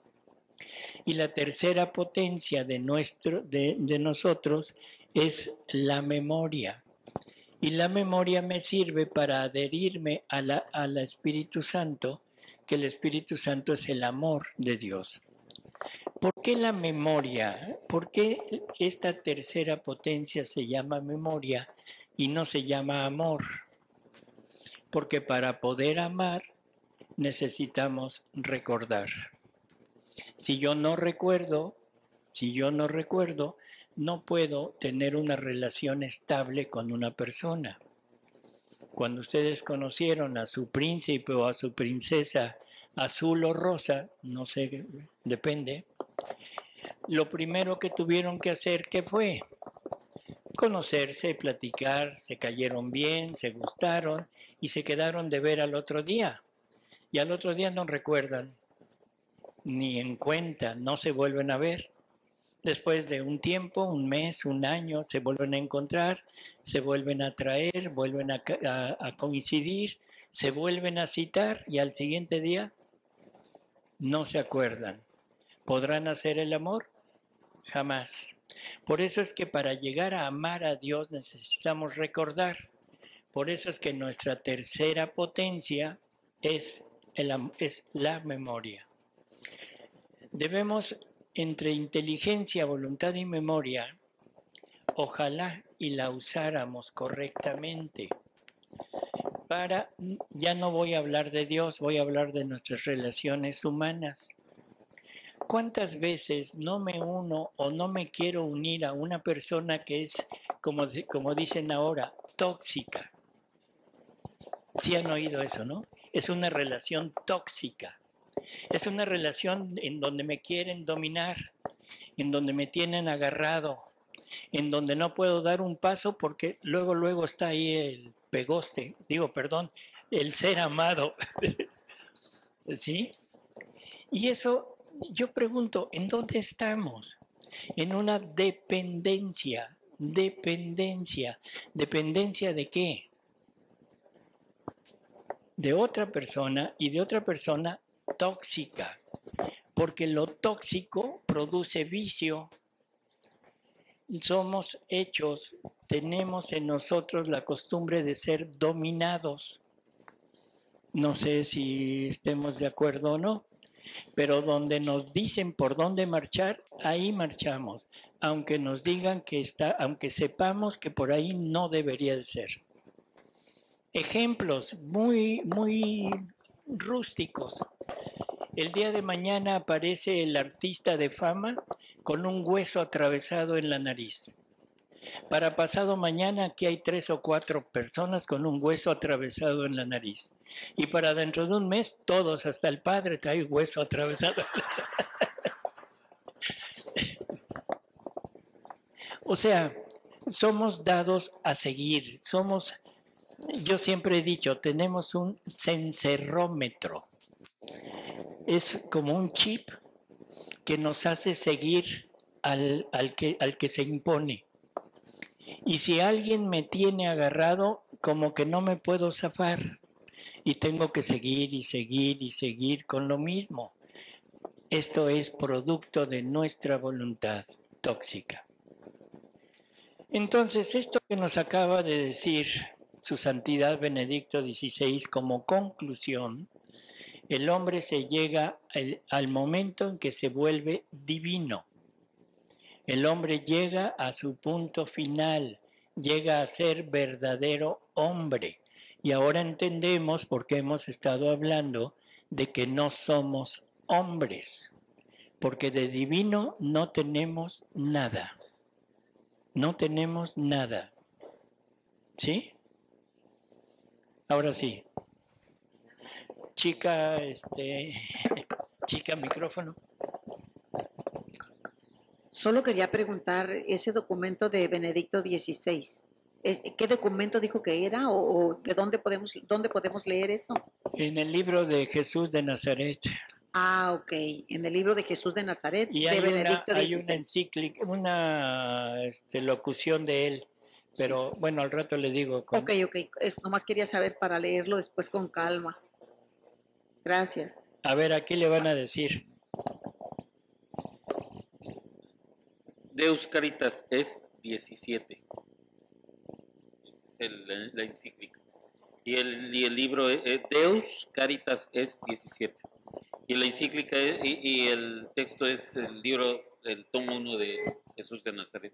Y la tercera potencia de nosotros es la memoria. Y la memoria me sirve para adherirme al Espíritu Santo, que el Espíritu Santo es el amor de Dios. ¿Por qué la memoria? ¿Por qué esta tercera potencia se llama memoria y no se llama amor? Porque para poder amar necesitamos recordar. Si yo no recuerdo, no puedo tener una relación estable con una persona. Cuando ustedes conocieron a su príncipe o a su princesa azul o rosa, no sé, depende, lo primero que tuvieron que hacer, ¿qué fue? Conocerse, platicar, se cayeron bien, se gustaron y se quedaron de ver al otro día. Y al otro día no recuerdan, ni en cuenta, no se vuelven a ver. Después de un tiempo, un mes, un año, se vuelven a encontrar, se vuelven a traer, vuelven a coincidir, se vuelven a citar y al siguiente día no se acuerdan. ¿Podrán hacer el amor? Jamás. Por eso es que para llegar a amar a Dios necesitamos recordar. Por eso es que nuestra tercera potencia es la memoria. Debemos, entre inteligencia, voluntad y memoria, ojalá y la usáramos correctamente. Ya no voy a hablar de Dios, voy a hablar de nuestras relaciones humanas. ¿Cuántas veces no me uno o no me quiero unir a una persona que es, como dicen ahora, tóxica? Sí han oído eso, ¿no? Es una relación tóxica. Es una relación en donde me quieren dominar, en donde me tienen agarrado, en donde no puedo dar un paso porque luego está ahí el pegoste, el ser amado. ¿Sí? Y eso, yo pregunto, ¿en dónde estamos? En una dependencia. ¿Dependencia de qué? De otra persona y de otra persona tóxica. Porque lo tóxico produce vicio. Somos hechos, tenemos en nosotros la costumbre de ser dominados. No sé si estemos de acuerdo o no, pero donde nos dicen por dónde marchar, ahí marchamos, aunque nos digan aunque sepamos que por ahí no debería de ser. Ejemplos muy rústicos. El día de mañana aparece el artista de fama con un hueso atravesado en la nariz. Para pasado mañana aquí hay 3 o 4 personas con un hueso atravesado en la nariz. Y para dentro de un mes todos, hasta el padre, trae hueso atravesado. O sea, somos dados a seguir. Yo siempre he dicho, tenemos un cencerrómetro. Es como un chip que nos hace seguir al que se impone. Y si alguien me tiene agarrado, como que no me puedo zafar. Y tengo que seguir y seguir y seguir con lo mismo. Esto es producto de nuestra voluntad tóxica. Entonces, esto que nos acaba de decir su Santidad Benedicto XVI como conclusión, el hombre se llega al momento en que se vuelve divino. El hombre llega a su punto final, llega a ser verdadero hombre. Y ahora entendemos por qué hemos estado hablando de que no somos hombres, porque de divino no tenemos nada. No tenemos nada. ¿Sí? Ahora sí. Chica, chica, micrófono. Solo quería preguntar ese documento de Benedicto XVI. ¿Qué documento dijo que era o de dónde podemos leer eso? En el libro de Jesús de Nazaret. Ah, ok. En el libro de Jesús de Nazaret Y de Benedicto hay una XVI. encíclica, una locución de él, pero Sí. bueno, al rato le digo. Ok. Nomás quería saber para leerlo después con calma. Gracias. A ver, aquí le van a decir. Deus Caritas es 17. Es la encíclica. Y el libro Deus Caritas es 17. Y la encíclica y el texto es el libro, el tomo 1 de Jesús de Nazaret.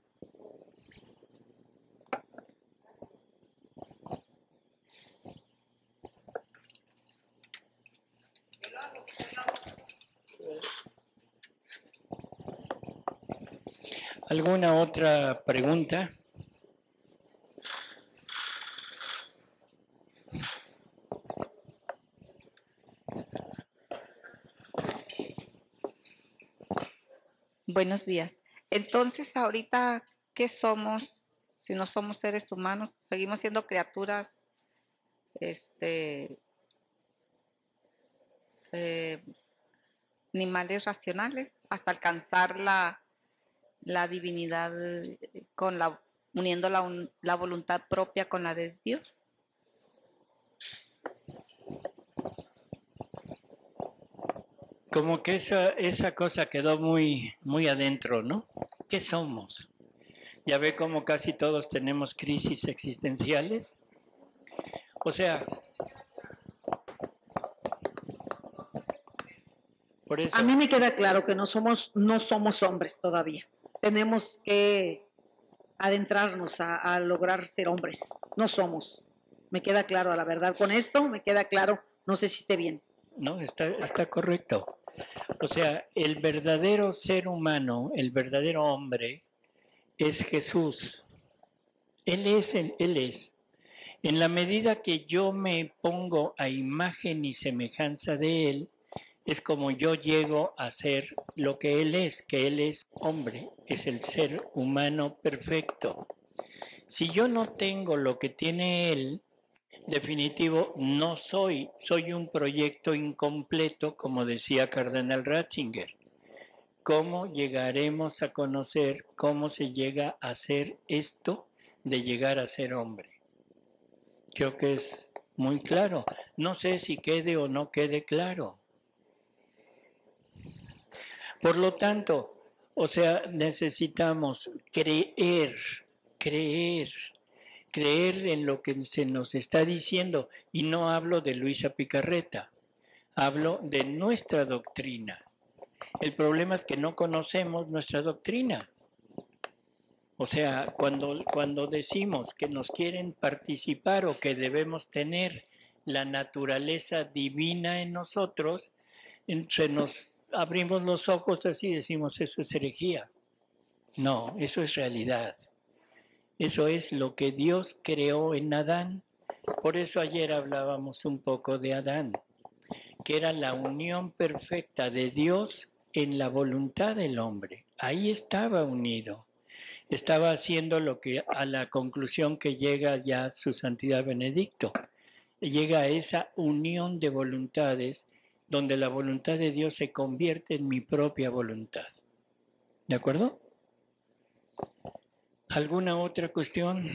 ¿Alguna otra pregunta? Buenos días. Entonces, ahorita, ¿qué somos? Si no somos seres humanos, seguimos siendo criaturas, eh, animales racionales, hasta alcanzar la divinidad con uniendo la voluntad propia con la de Dios. Como que esa cosa quedó muy, muy adentro, ¿no? ¿Qué somos? Ya ve cómo casi todos tenemos crisis existenciales. O sea, por eso. A mí me queda claro que no somos hombres todavía. Tenemos que adentrarnos a lograr ser hombres. No somos. Me queda claro, a la verdad. Con esto me queda claro. No sé si esté bien. No, está correcto. O sea, el verdadero ser humano, el verdadero hombre, es Jesús. Él es. En la medida que yo me pongo a imagen y semejanza de Él, es como yo llego a ser lo que Él es, que Él es hombre, es el ser humano perfecto. Si yo no tengo lo que tiene Él, definitivo, no soy un proyecto incompleto, como decía Cardenal Ratzinger. ¿Cómo llegaremos a conocer cómo se llega a ser esto de llegar a ser hombre? Creo que es muy claro. No sé si quede o no quede claro. Por lo tanto, o sea, necesitamos creer en lo que se nos está diciendo. Y no hablo de Luisa Picarreta, hablo de nuestra doctrina. El problema es que no conocemos nuestra doctrina. O sea, cuando decimos que nos quieren participar o que debemos tener la naturaleza divina en nosotros, nos abrimos los ojos así y decimos, eso es herejía. No, eso es realidad. Eso es lo que Dios creó en Adán. Por eso ayer hablábamos un poco de Adán, que era la unión perfecta de Dios en la voluntad del hombre. Ahí estaba unido. Estaba haciendo lo que a la conclusión que llega ya su santidad Benedicto. Llega a esa unión de voluntades donde la voluntad de Dios se convierte en mi propia voluntad. ¿De acuerdo? ¿Alguna otra cuestión?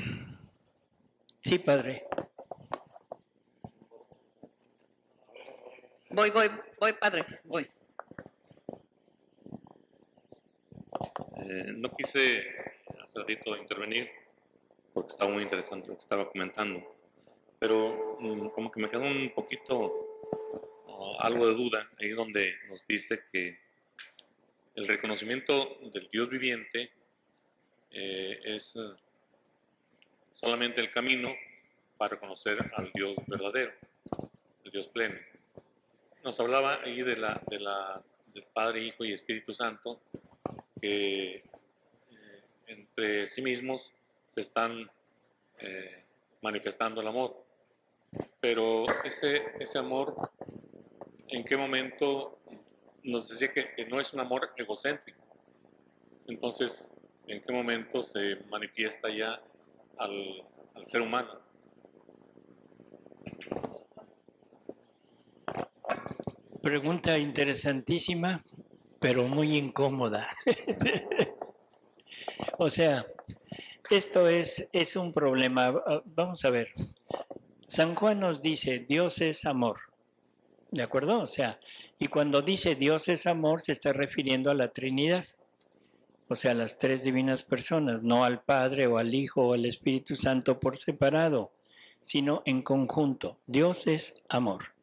Sí, padre. Voy, padre, voy. No quise hace ratito intervenir porque estaba muy interesante lo que estaba comentando, pero como que me quedó un poquito algo de duda ahí donde nos dice que el reconocimiento del Dios viviente es solamente el camino para conocer al Dios verdadero, el Dios pleno. Nos hablaba ahí del Padre, Hijo y Espíritu Santo, que entre sí mismos se están manifestando el amor. Pero ese amor, ¿en qué momento nos decía que no es un amor egocéntrico? Entonces, ¿en qué momento se manifiesta ya al ser humano? Pregunta interesantísima, pero muy incómoda. O sea, esto es un problema. Vamos a ver. San Juan nos dice, Dios es amor. ¿De acuerdo? O sea, y cuando dice Dios es amor, se está refiriendo a la Trinidad. O sea, a las tres divinas personas, no al Padre o al Hijo o al Espíritu Santo por separado, sino en conjunto. Dios es amor.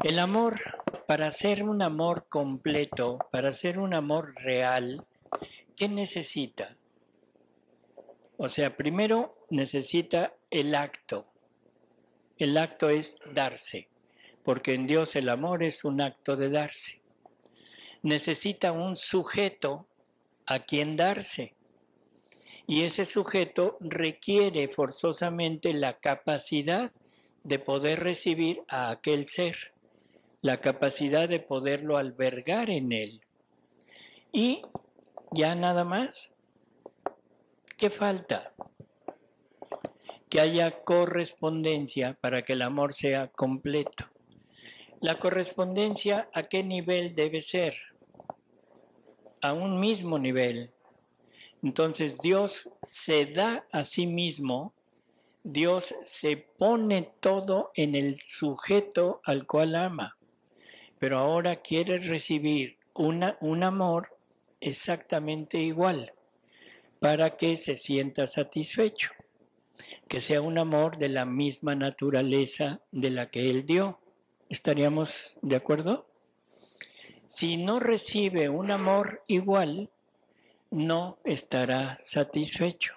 El amor, para ser un amor completo, para ser un amor real, ¿qué necesita? O sea, primero necesita el acto. El acto es darse, porque en Dios el amor es un acto de darse. Necesita un sujeto a quien darse. Y ese sujeto requiere forzosamente la capacidad de poder recibir a aquel ser, la capacidad de poderlo albergar en él. Y ya nada más, ¿qué falta? Que haya correspondencia para que el amor sea completo. La correspondencia, ¿a qué nivel debe ser? A un mismo nivel. Entonces Dios se da a sí mismo, Dios se pone todo en el sujeto al cual ama, pero ahora quiere recibir un amor exactamente igual para que se sienta satisfecho, que sea un amor de la misma naturaleza de la que Él dio. ¿Estaríamos de acuerdo? Si no recibe un amor igual, no estará satisfecho.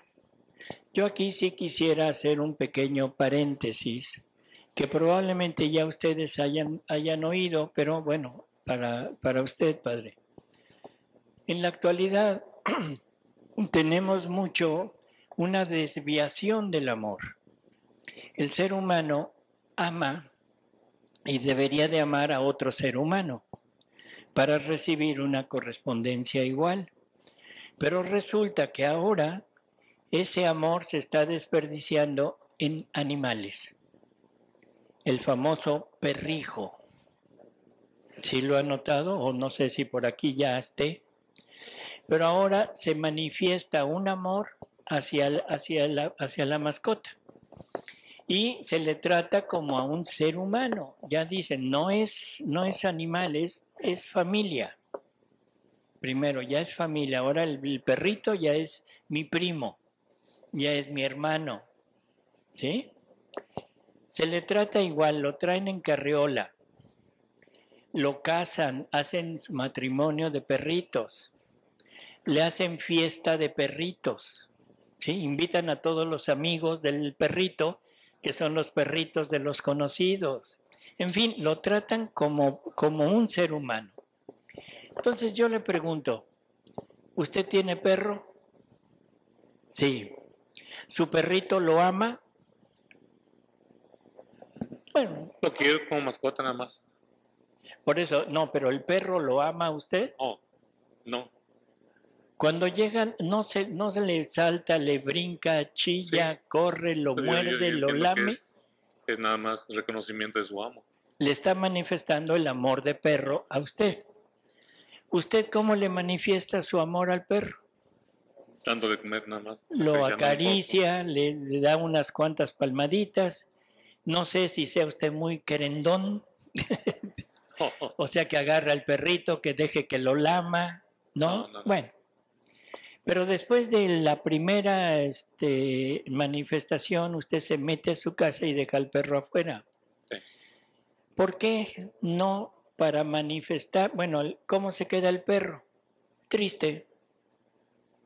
Yo aquí sí quisiera hacer un pequeño paréntesis que probablemente ya ustedes hayan oído, pero bueno, para usted, Padre. En la actualidad tenemos mucho una desviación del amor. El ser humano ama y debería de amar a otro ser humano para recibir una correspondencia igual. Pero resulta que ahora ese amor se está desperdiciando en animales. El famoso perrijo. ¿Sí lo ha notado? O no sé si por aquí ya esté. Pero ahora se manifiesta un amor hacia la mascota. Y se le trata como a un ser humano. Ya dicen, no es animal, es familia. Primero, ya es familia. Ahora el perrito ya es mi primo, ya es mi hermano. ¿Sí? Se le trata igual, lo traen en carriola, lo casan, hacen matrimonio de perritos, le hacen fiesta de perritos, ¿sí? Invitan a todos los amigos del perrito, que son los perritos de los conocidos. En fin, lo tratan como un ser humano. Entonces yo le pregunto, ¿usted tiene perro? Sí. ¿Su perrito lo ama? Bueno, Lo quiero como mascota nada más. por eso, no, pero ¿el perro lo ama a usted? Oh, no. Cuando llegan, no se le salta, le brinca, chilla, Sí. corre, lo Pero muerde, yo lo entiendo que lame. es nada más reconocimiento de su amo. Le está manifestando el amor de perro a usted. ¿Usted cómo le manifiesta su amor al perro? Dando de comer nada más. Lo acariciándolo un acaricia, le da unas cuantas palmaditas. No sé si sea usted muy querendón, poco. o sea que agarra al perrito, que deje que lo lama, ¿no? No. Bueno, pero después de la primera manifestación, usted se mete a su casa y deja al perro afuera. Sí. ¿Por qué no para manifestar? Bueno, ¿cómo se queda el perro? Triste.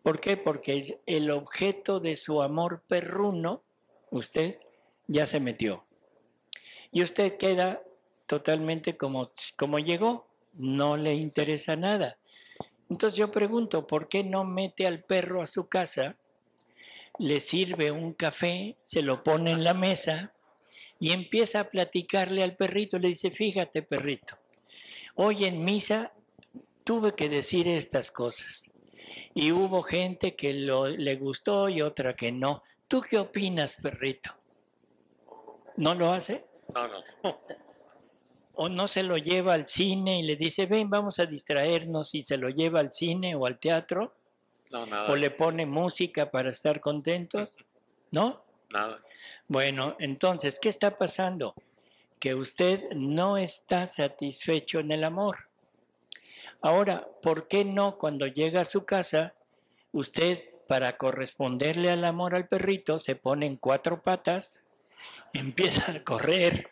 ¿Por qué? Porque el objeto de su amor perruno, usted ya se metió. Y usted queda totalmente como llegó, no le interesa nada. Entonces yo pregunto, ¿por qué no mete al perro a su casa, le sirve un café, se lo pone en la mesa y empieza a platicarle al perrito? Le dice, fíjate perrito, hoy en misa tuve que decir estas cosas y hubo gente que le gustó y otra que no. ¿Tú qué opinas, perrito? ¿No lo hace? No, no. ¿O no se lo lleva al cine y le dice, ven, vamos a distraernos, y se lo lleva al cine o al teatro? No, nada. ¿O le pone música para estar contentos? ¿No? Nada. Bueno, entonces, ¿qué está pasando? Que usted no está satisfecho en el amor. Ahora, ¿por qué no cuando llega a su casa, usted, para corresponderle al amor al perrito, se pone en 4 patas, empieza a correr,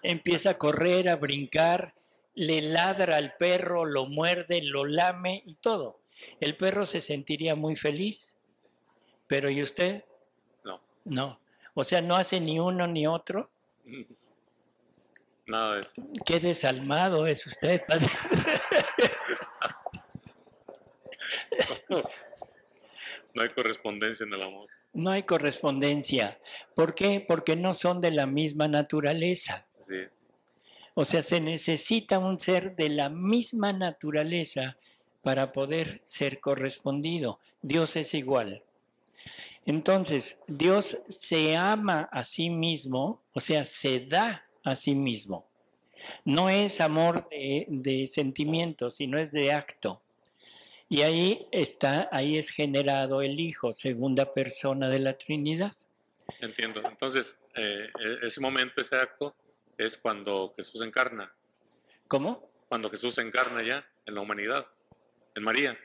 empieza a correr, a brincar, le ladra al perro, lo muerde, lo lame y todo? El perro se sentiría muy feliz, pero ¿y usted? No. No. O sea, no hace ni uno ni otro. Nada de eso. Qué desalmado es usted, padre. No hay correspondencia en el amor. No hay correspondencia. ¿Por qué? Porque no son de la misma naturaleza. Así es. O sea, se necesita un ser de la misma naturaleza para poder ser correspondido. Dios es igual. Entonces, Dios se ama a sí mismo, o sea, se da a sí mismo. No es amor de sentimiento, sino es de acto. Y ahí es generado el Hijo, segunda persona de la Trinidad. Entiendo. Entonces, ese momento, ese acto, es cuando Jesús encarna. ¿Cómo? Cuando Jesús encarna ya en la humanidad, en María.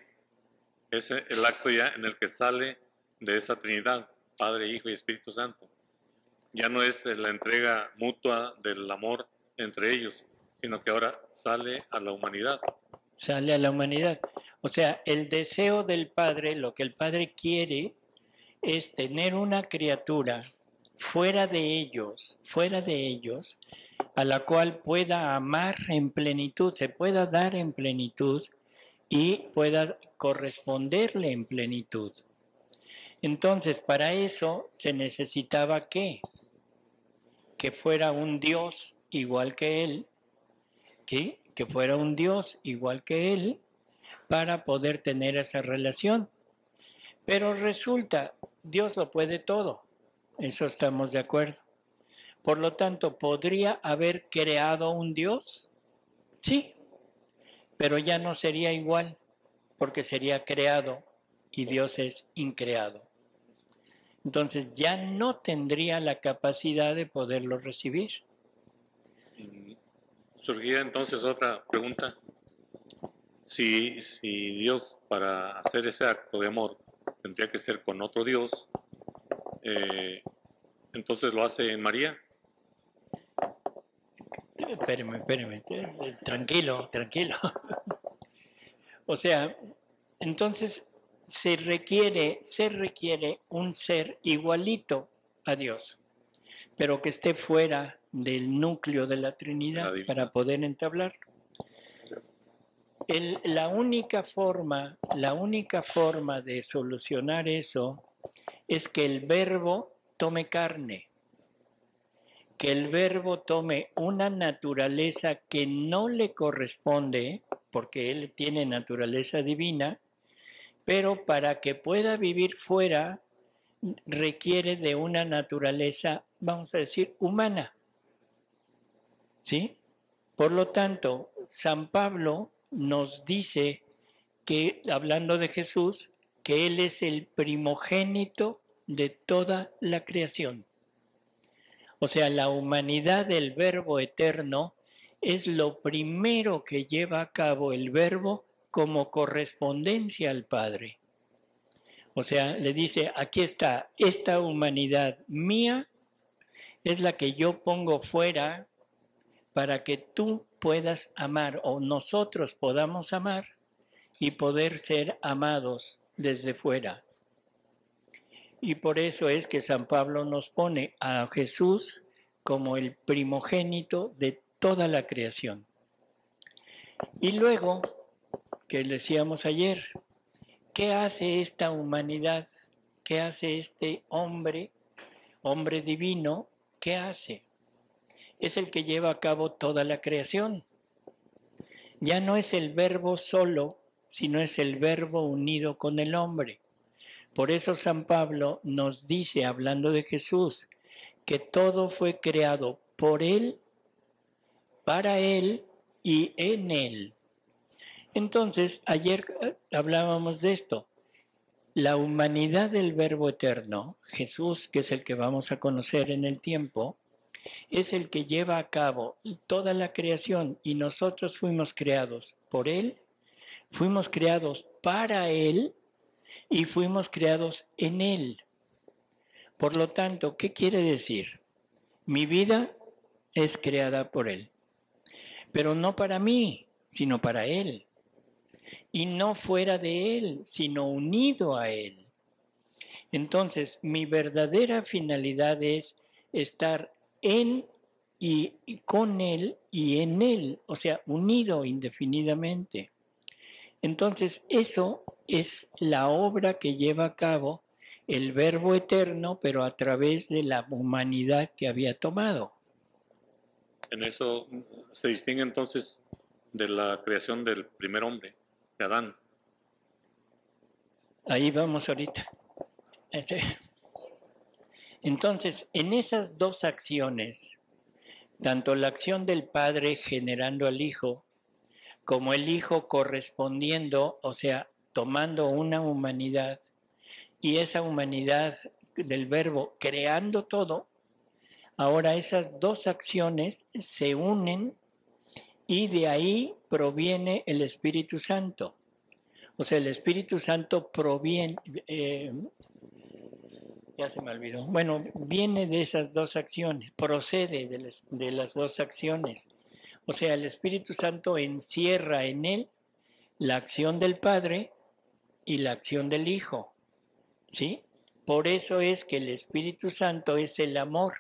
Es el acto ya en el que sale de esa Trinidad, Padre, Hijo y Espíritu Santo. Ya no es la entrega mutua del amor entre ellos, sino que ahora sale a la humanidad. Sale a la humanidad. O sea, el deseo del Padre, lo que el Padre quiere, es tener una criatura fuera de ellos, a la cual pueda amar en plenitud, se pueda dar en plenitud y pueda corresponderle en plenitud. Entonces, para eso se necesitaba ¿qué? Que fuera un Dios igual que Él, ¿sí? Que fuera un Dios igual que Él para poder tener esa relación. Pero resulta, Dios lo puede todo, eso estamos de acuerdo. Por lo tanto, ¿podría haber creado un Dios? Sí, pero ya no sería igual, porque sería creado y Dios es increado. Entonces ya no tendría la capacidad de poderlo recibir. Surgía entonces otra pregunta. Si Dios, para hacer ese acto de amor, tendría que ser con otro Dios, entonces lo hace en María. Espéreme, tranquilo. O sea, entonces se requiere un ser igualito a Dios, pero que esté fuera del núcleo de la Trinidad para poder entablar. La única forma de solucionar eso es que el Verbo tome carne, que el Verbo tome una naturaleza que no le corresponde, porque Él tiene naturaleza divina, pero para que pueda vivir fuera requiere de una naturaleza, vamos a decir, humana. ¿Sí? Por lo tanto, San Pablo nos dice que, hablando de Jesús, que Él es el primogénito de toda la creación. O sea, la humanidad del Verbo eterno es lo primero que lleva a cabo el Verbo como correspondencia al Padre. O sea, le dice, aquí está, esta humanidad mía es la que yo pongo fuera para que tú puedas amar o nosotros podamos amar y poder ser amados desde fuera. Y por eso es que San Pablo nos pone a Jesús como el primogénito de toda la creación. Y luego, que decíamos ayer, ¿qué hace esta humanidad? ¿Qué hace este hombre divino? ¿Qué hace? Es el que lleva a cabo toda la creación. Ya no es el verbo solo, sino es el verbo unido con el hombre. Por eso San Pablo nos dice, hablando de Jesús, que todo fue creado por Él, para Él y en Él. Entonces, ayer hablábamos de esto. La humanidad del Verbo Eterno, Jesús, que es el que vamos a conocer en el tiempo, es el que lleva a cabo toda la creación y nosotros fuimos creados por Él, fuimos creados para Él y fuimos creados en Él. Por lo tanto, ¿qué quiere decir? Mi vida es creada por Él, pero no para mí, sino para Él. Y no fuera de Él, sino unido a Él. Entonces, mi verdadera finalidad es estar en y con Él y en Él, o sea, unido indefinidamente. Entonces, eso es la obra que lleva a cabo el Verbo Eterno, pero a través de la humanidad que había tomado. En eso se distingue entonces de la creación del primer hombre, de Adán. Ahí vamos ahorita. Entonces, en esas dos acciones, tanto la acción del Padre generando al Hijo, como el Hijo correspondiendo, o sea, tomando una humanidad, y esa humanidad del Verbo creando todo, ahora esas dos acciones se unen y de ahí proviene el Espíritu Santo. O sea, el Espíritu Santo proviene, ya se me olvidó, bueno, viene de esas dos acciones, procede de las dos acciones. O sea, el Espíritu Santo encierra en él la acción del Padre y la acción del Hijo, ¿sí? Por eso es que el Espíritu Santo es el amor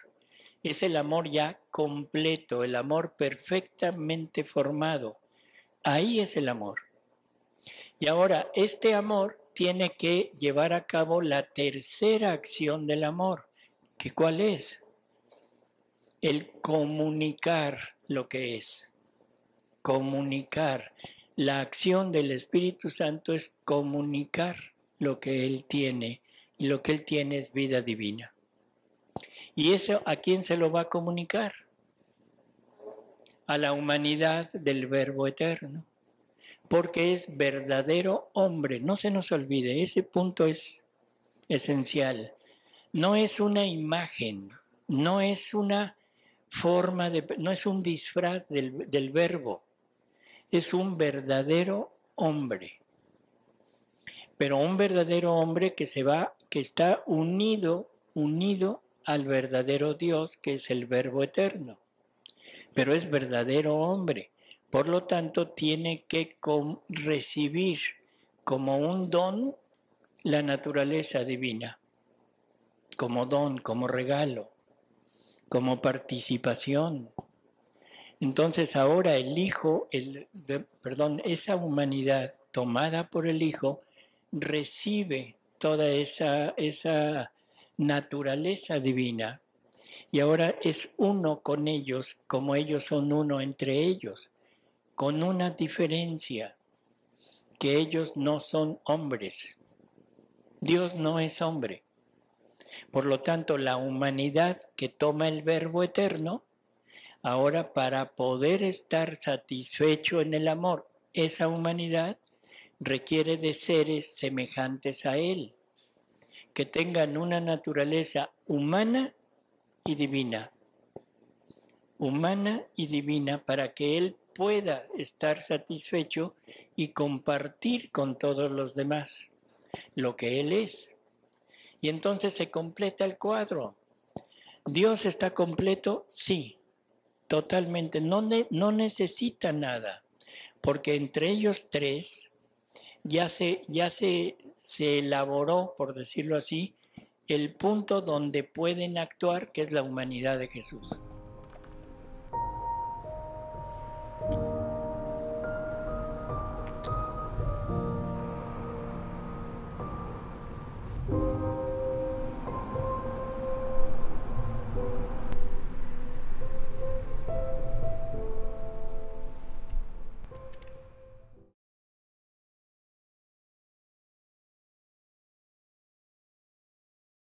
ya completo, el amor perfectamente formado. Ahí es el amor. Y ahora, este amor tiene que llevar a cabo la tercera acción del amor, que ¿cuál es? El comunicar lo que es. Comunicar. La acción del Espíritu Santo es comunicar lo que Él tiene, y lo que Él tiene es vida divina. ¿Y eso a quién se lo va a comunicar? A la humanidad del Verbo Eterno, porque es verdadero hombre. No se nos olvide, ese punto es esencial. No es una imagen, no es una forma no es un disfraz del verbo, es un verdadero hombre. Pero un verdadero hombre que está unido al verdadero Dios, que es el Verbo Eterno. Pero es verdadero hombre. Por lo tanto, tiene que recibir como un don la naturaleza divina, como don, como regalo, como participación. Entonces ahora el Hijo, esa humanidad tomada por el Hijo, recibe toda esa naturaleza divina y ahora es uno con ellos, como ellos son uno entre ellos, con una diferencia, que ellos no son hombres. Dios no es hombre. Por lo tanto, la humanidad que toma el Verbo Eterno, ahora para poder estar satisfecho en el amor, esa humanidad requiere de seres semejantes a Él, que tengan una naturaleza humana y divina. Humana y divina para que Él pueda estar satisfecho y compartir con todos los demás lo que Él es. Y entonces se completa el cuadro. ¿Dios está completo? Sí, totalmente. No necesita nada, porque entre ellos tres se elaboró, por decirlo así, el punto donde pueden actuar, que es la humanidad de Jesús.